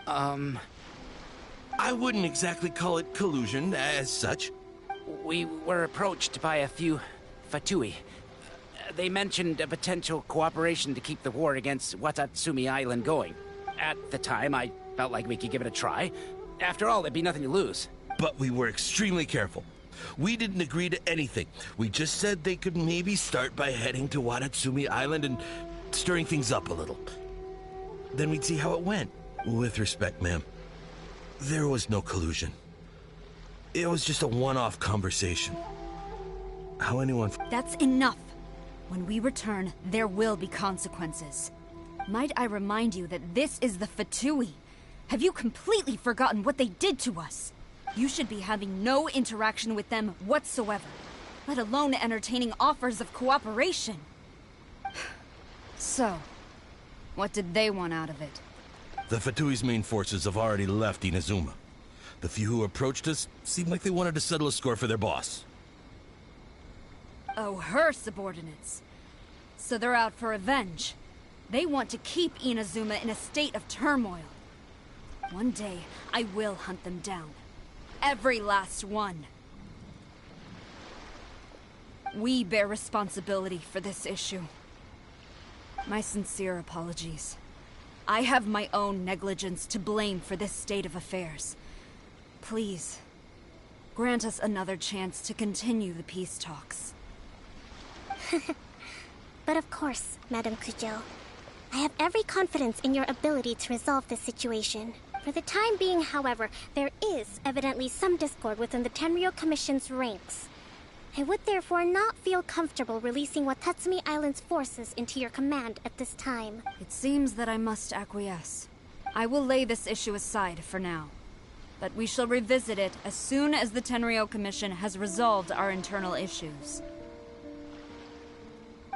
B: I wouldn't exactly call it collusion as such.
P: We were approached by a few Fatui. They mentioned a potential cooperation to keep the war against Watatsumi Island going. At the time, I felt like we could give it a try. After all, there'd be nothing to lose.
B: But we were extremely careful. We didn't agree to anything. We just said they could maybe start by heading to Watatsumi Island and stirring things up a little. Then we'd see how it went. With respect, ma'am, there was no collusion. It was just a one-off conversation. How anyone...
N: That's enough. When we return, there will be consequences. Might I remind you that this is the Fatui? Have you completely forgotten what they did to us? You should be having no interaction with them whatsoever, let alone entertaining offers of cooperation. So, what did they want out of it?
B: The Fatui's main forces have already left Inazuma. The few who approached us seemed like they wanted to settle a score for their boss.
N: Oh, her subordinates. So they're out for revenge. They want to keep Inazuma in a state of turmoil. One day, I will hunt them down. Every last one. We bear responsibility for this issue. My sincere apologies. I have my own negligence to blame for this state of affairs. Please, grant us another chance to continue the peace talks.
D: But of course, Madame Kujo. I have every confidence in your ability to resolve this situation. For the time being, however, there is evidently some discord within the Tenryou Commission's ranks. I would therefore not feel comfortable releasing Watatsumi Island's forces into your command at this time.
N: It seems that I must acquiesce. I will lay this issue aside for now. But we shall revisit it as soon as the Tenryou Commission has resolved our internal issues.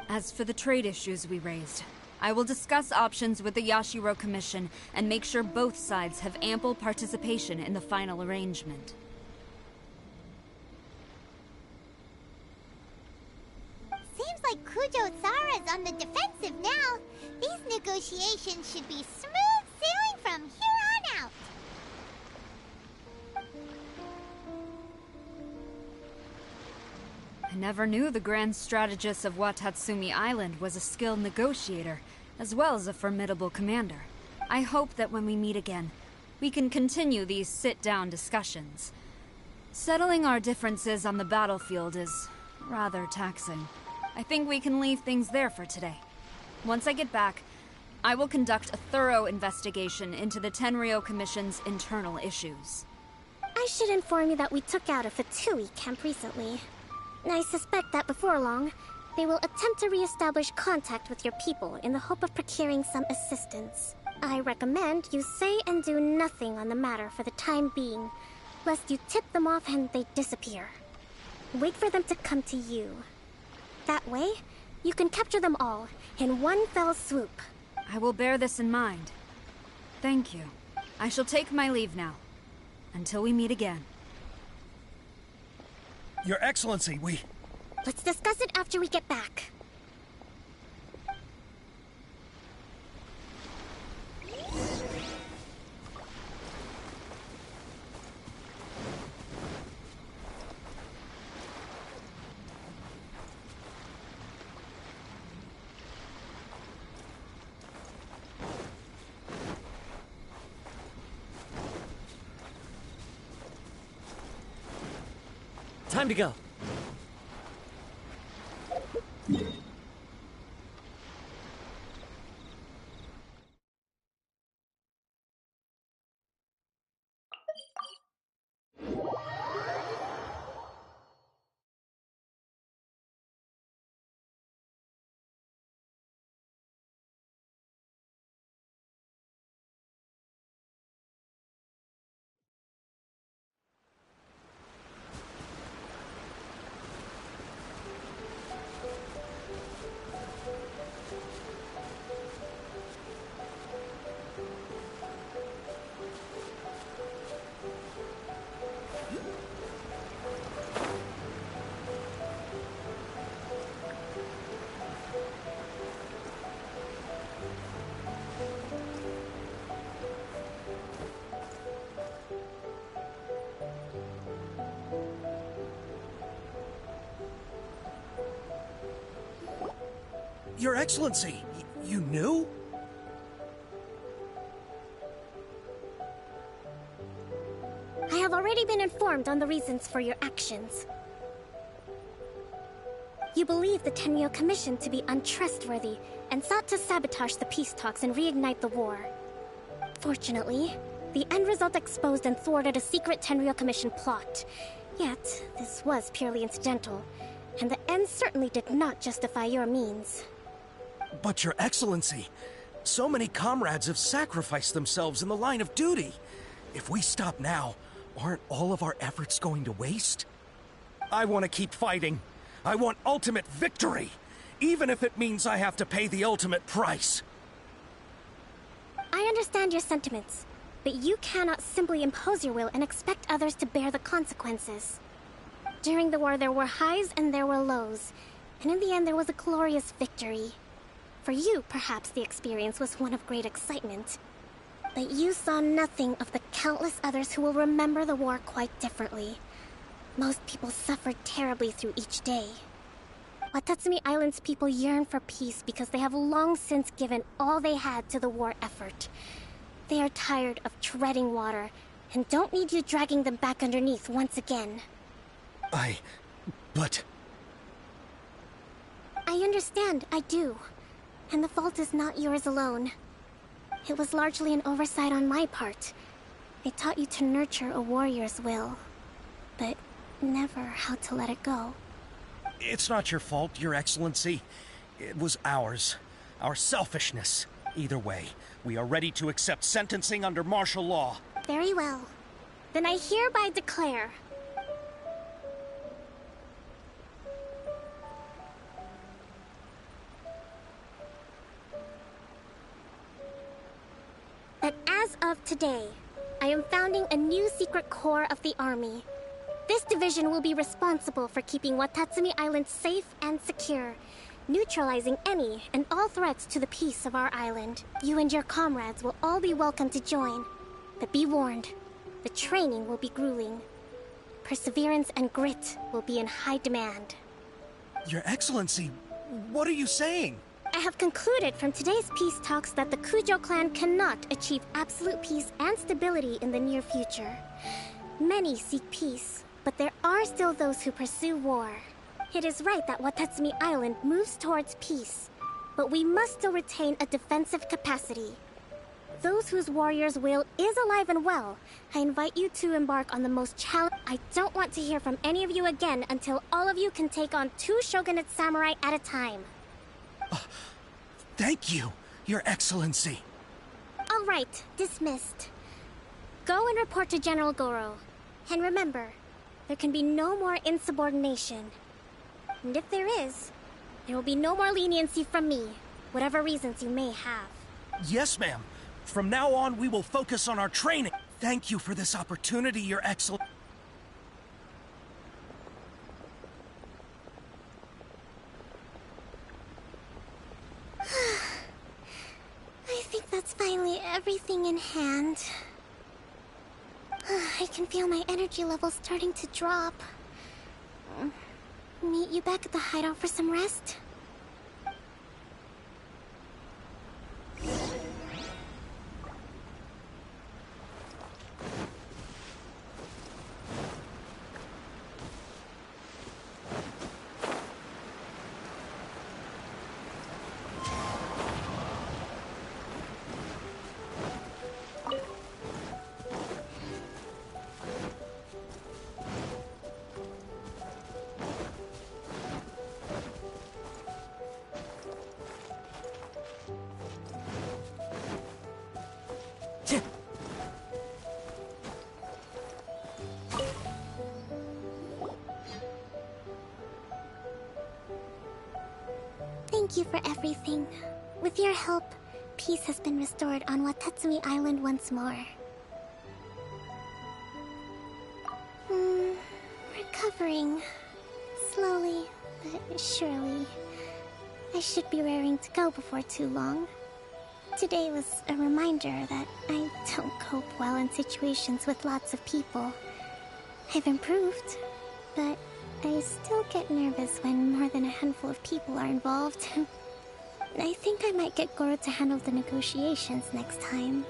N: As for the trade issues we raised, I will discuss options with the Yashiro Commission and make sure both sides have ample participation in the final arrangement.
E: Seems like Kujo-sara's on the defensive now. These negotiations should be smooth sailing from here on out.
N: I never knew the Grand Strategist of Watatsumi Island was a skilled negotiator, as well as a formidable commander. I hope that when we meet again, we can continue these sit-down discussions. Settling our differences on the battlefield is rather taxing. I think we can leave things there for today. Once I get back, I will conduct a thorough investigation into the Tenryou Commission's internal issues.
D: I should inform you that we took out a Fatui camp recently. I suspect that before long, they will attempt to re-establish contact with your people in the hope of procuring some assistance. I recommend you say and do nothing on the matter for the time being, lest you tip them off and they disappear. Wait for them to come to you. That way, you can capture them all in one fell swoop.
N: I will bear this in mind. Thank you. I shall take my leave now. Until we meet again.
O: Your Excellency,
D: Let's discuss it after we get back.
A: Time to go.
O: Your Excellency, you knew?
D: I have already been informed on the reasons for your actions. You believe the Tenryou Commission to be untrustworthy and sought to sabotage the peace talks and reignite the war. Fortunately, the end result exposed and thwarted a secret Tenryou Commission plot. Yet, this was purely incidental, and the end certainly did not justify your means.
O: But Your Excellency, so many comrades have sacrificed themselves in the line of duty. If we stop now, aren't all of our efforts going to waste? I want to keep fighting. I want ultimate victory, even if it means I have to pay the ultimate price.
D: I understand your sentiments, but you cannot simply impose your will and expect others to bear the consequences. During the war, there were highs and there were lows, and in the end, there was a glorious victory. For you, perhaps the experience was one of great excitement. But you saw nothing of the countless others who will remember the war quite differently. Most people suffered terribly through each day. Watatsumi Island's people yearn for peace because they have long since given all they had to the war effort. They are tired of treading water and don't need you dragging them back underneath once again.
O: But...
D: I understand, I do. And the fault is not yours alone. It was largely an oversight on my part. I taught you to nurture a warrior's will, but never how to let it go.
O: It's not your fault, Your Excellency. It was ours. Our selfishness. Either way, we are ready to accept sentencing under martial law.
D: Very well. Then I hereby declare... that as of today, I am founding a new secret corps of the army. This division will be responsible for keeping Watatsumi Island safe and secure, neutralizing any and all threats to the peace of our island. You and your comrades will all be welcome to join, but be warned, the training will be grueling. Perseverance and grit will be in high demand.
O: Your Excellency, what are you saying?
D: I have concluded from today's peace talks that the Kujo clan cannot achieve absolute peace and stability in the near future. Many seek peace, but there are still those who pursue war. It is right that Watatsumi Island moves towards peace, but we must still retain a defensive capacity. Those whose warrior's will is alive and well, I invite you to embark on the most challenging... I don't want to hear from any of you again until all of you can take on 2 shogunate samurai at a time.
O: Thank you, Your Excellency.
D: All right, dismissed. Go and report to General Goro. And remember, there can be no more insubordination. And if there is, there will be no more leniency from me, whatever reasons you may have.
O: Yes, ma'am. From now on, we will focus on our training. Thank you for this opportunity, Your Excellency.
D: I think that's finally everything in hand. I can feel my energy levels starting to drop. Meet you back at the hideout for some rest? Thank you for everything. With your help, peace has been restored on Watatsumi Island once more. Recovering. Slowly, but surely. I should be raring to go before too long. Today was a reminder that I don't cope well in situations with lots of people. I've improved, but I still get nervous when more than a handful of people are involved. I think I might get Goro to handle the negotiations next time.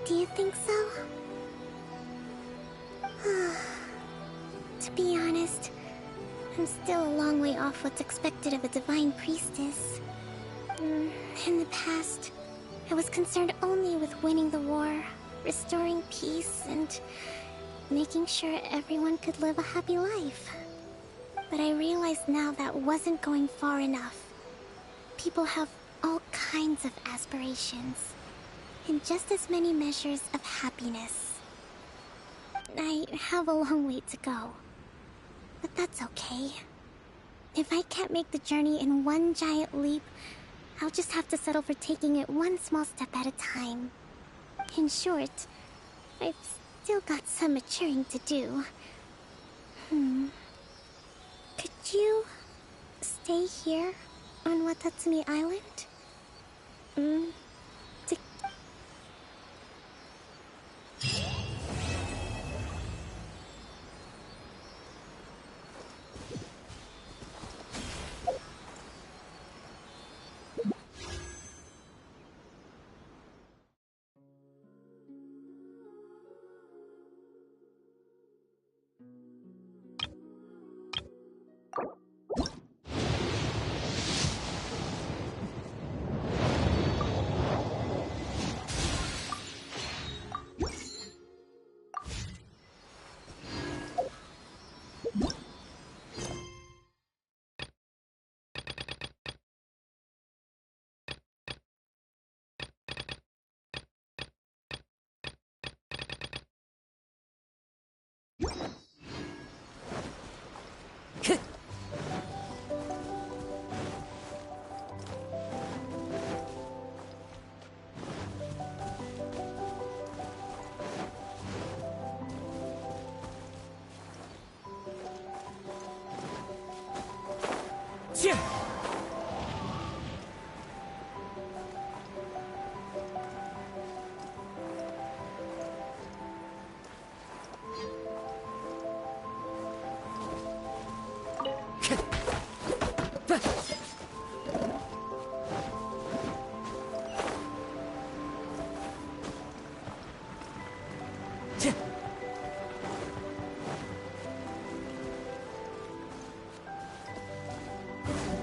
D: Do you think so? To be honest, I'm still a long way off what's expected of a divine priestess. In the past, I was concerned only with winning the war, restoring peace, and making sure everyone could live a happy life. But I realize now that wasn't going far enough. People have all kinds of aspirations, and just as many measures of happiness. I have a long way to go, but that's okay. If I can't make the journey in one giant leap, I'll just have to settle for taking it one small step at a time. In short, I've still got some maturing to do. Could you stay here on Watatsumi Island? To...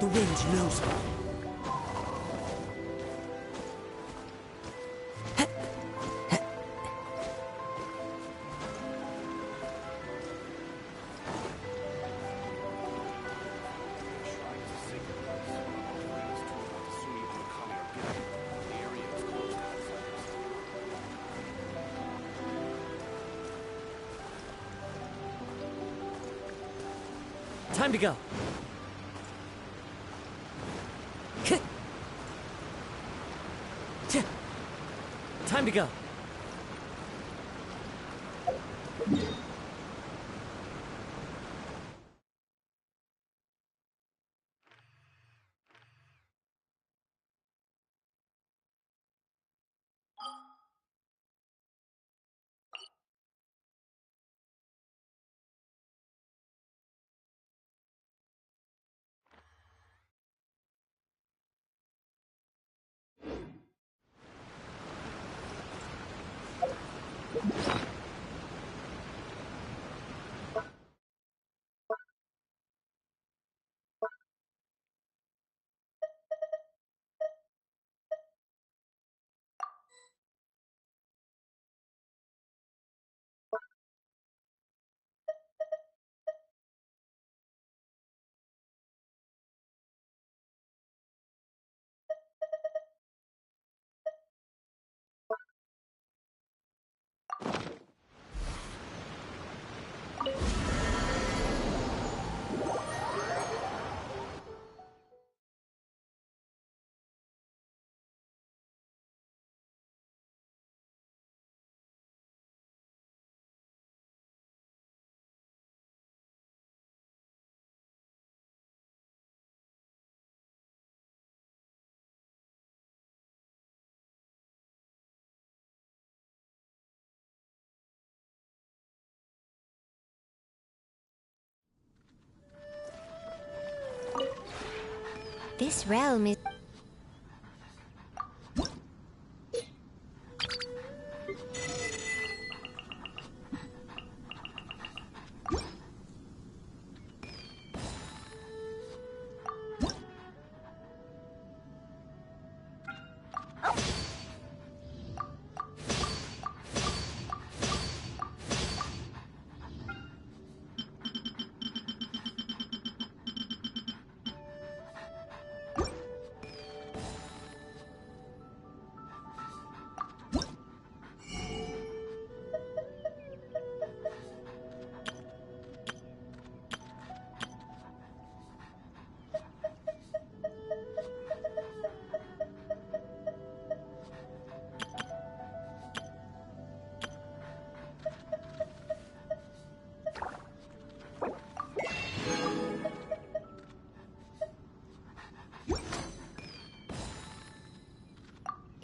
A: The wind knows me. Time to go. Time to go.
E: This realm is...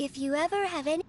E: If you ever have any...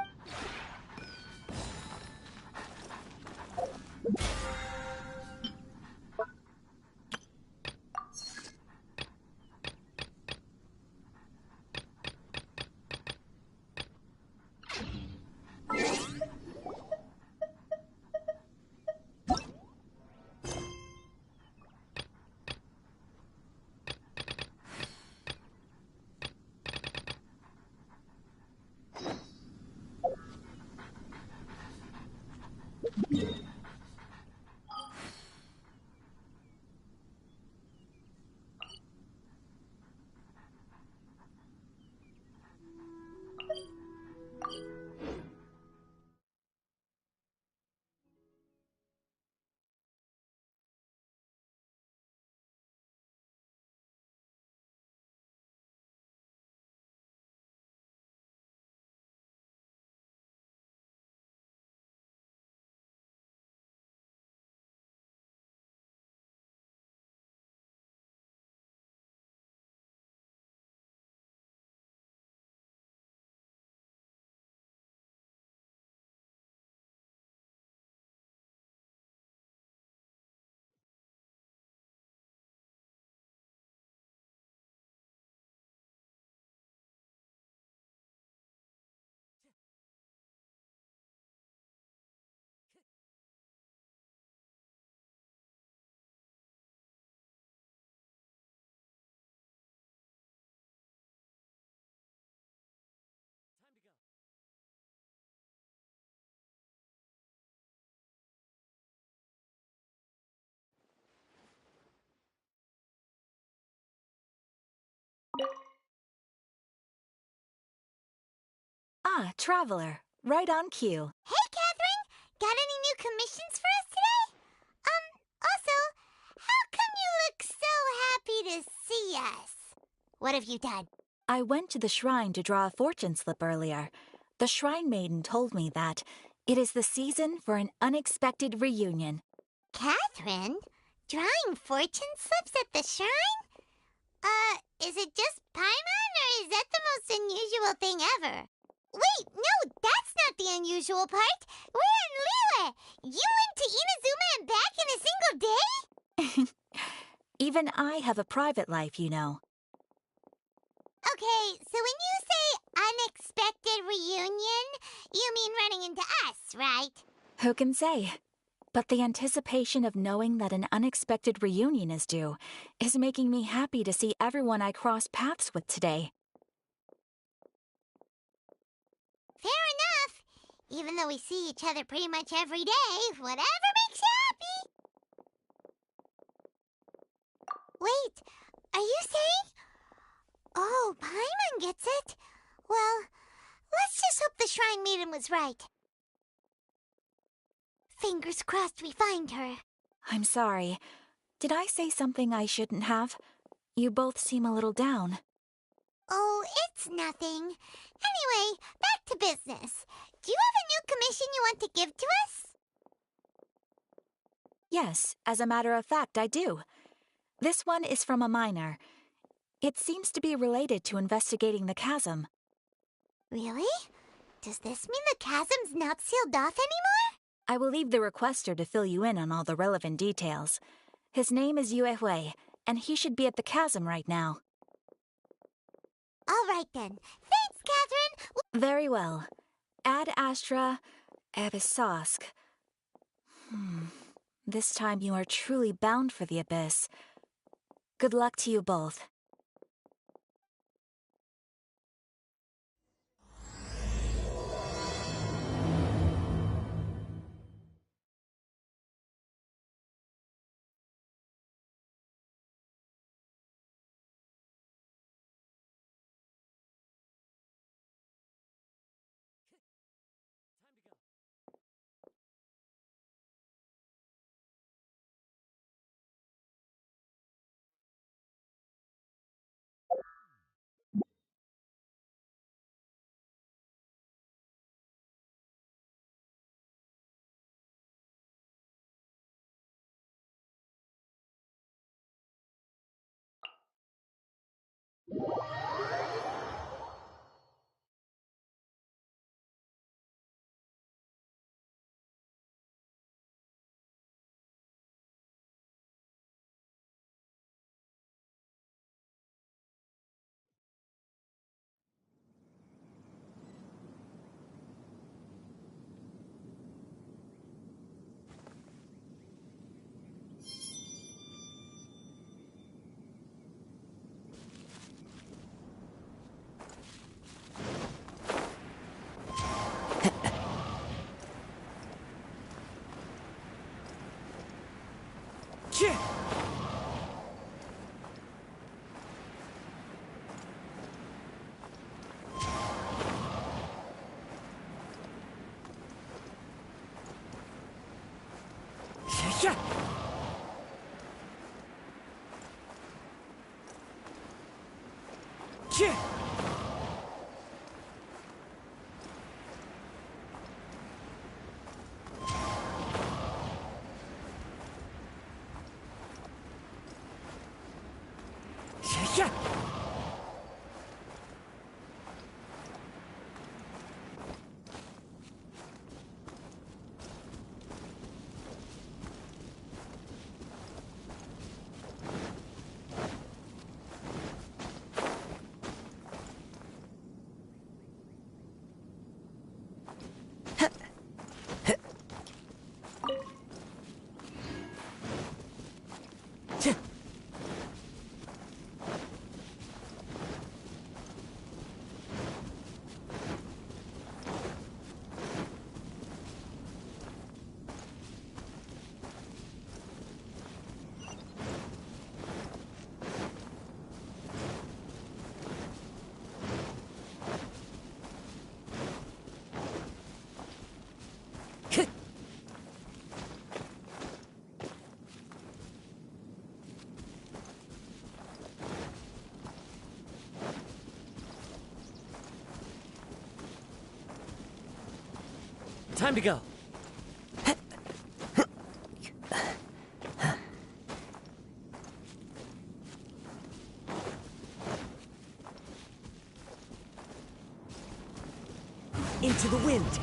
J: Ah, Traveler. Right on cue.
E: Hey, Catherine! Got any new commissions for us today? Also, how come you look so happy to see us? What have you done?
J: I went to the shrine to draw a fortune slip earlier. The shrine maiden told me that it is the season for an unexpected reunion.
E: Catherine? Drawing fortune slips at the shrine? Is it just Paimon, or is that the most unusual thing ever? Wait, no, that's not the unusual part. We're in Liyue. You went to Inazuma and back in a single day?
J: Even I have a private life, you know.
E: Okay, so when you say unexpected reunion, you mean running into us, right?
J: Who can say? But the anticipation of knowing that an unexpected reunion is due is making me happy to see everyone I cross paths with today.
E: Fair enough. Even though we see each other pretty much every day, whatever makes you happy. Wait, are you saying? Oh, Paimon gets it. Well, let's just hope the Shrine Maiden was right. Fingers crossed we find her.
J: I'm sorry. Did I say something I shouldn't have? You both seem a little down.
E: Oh, it's nothing. Anyway, back to business. Do you have a new commission you want to give to us?
J: Yes, as a matter of fact, I do. This one is from a miner. It seems to be related to investigating the chasm.
E: Really? Does this mean the chasm's not sealed off anymore?
J: I will leave the requester to fill you in on all the relevant details. His name is Yue Hui, and he should be at the chasm right now.
E: All right then. Thanks, Catherine.
J: Very well. Ad Astra Abyssosk. This time you are truly bound for the Abyss. Good luck to you both.
A: Time to go. Into the wind.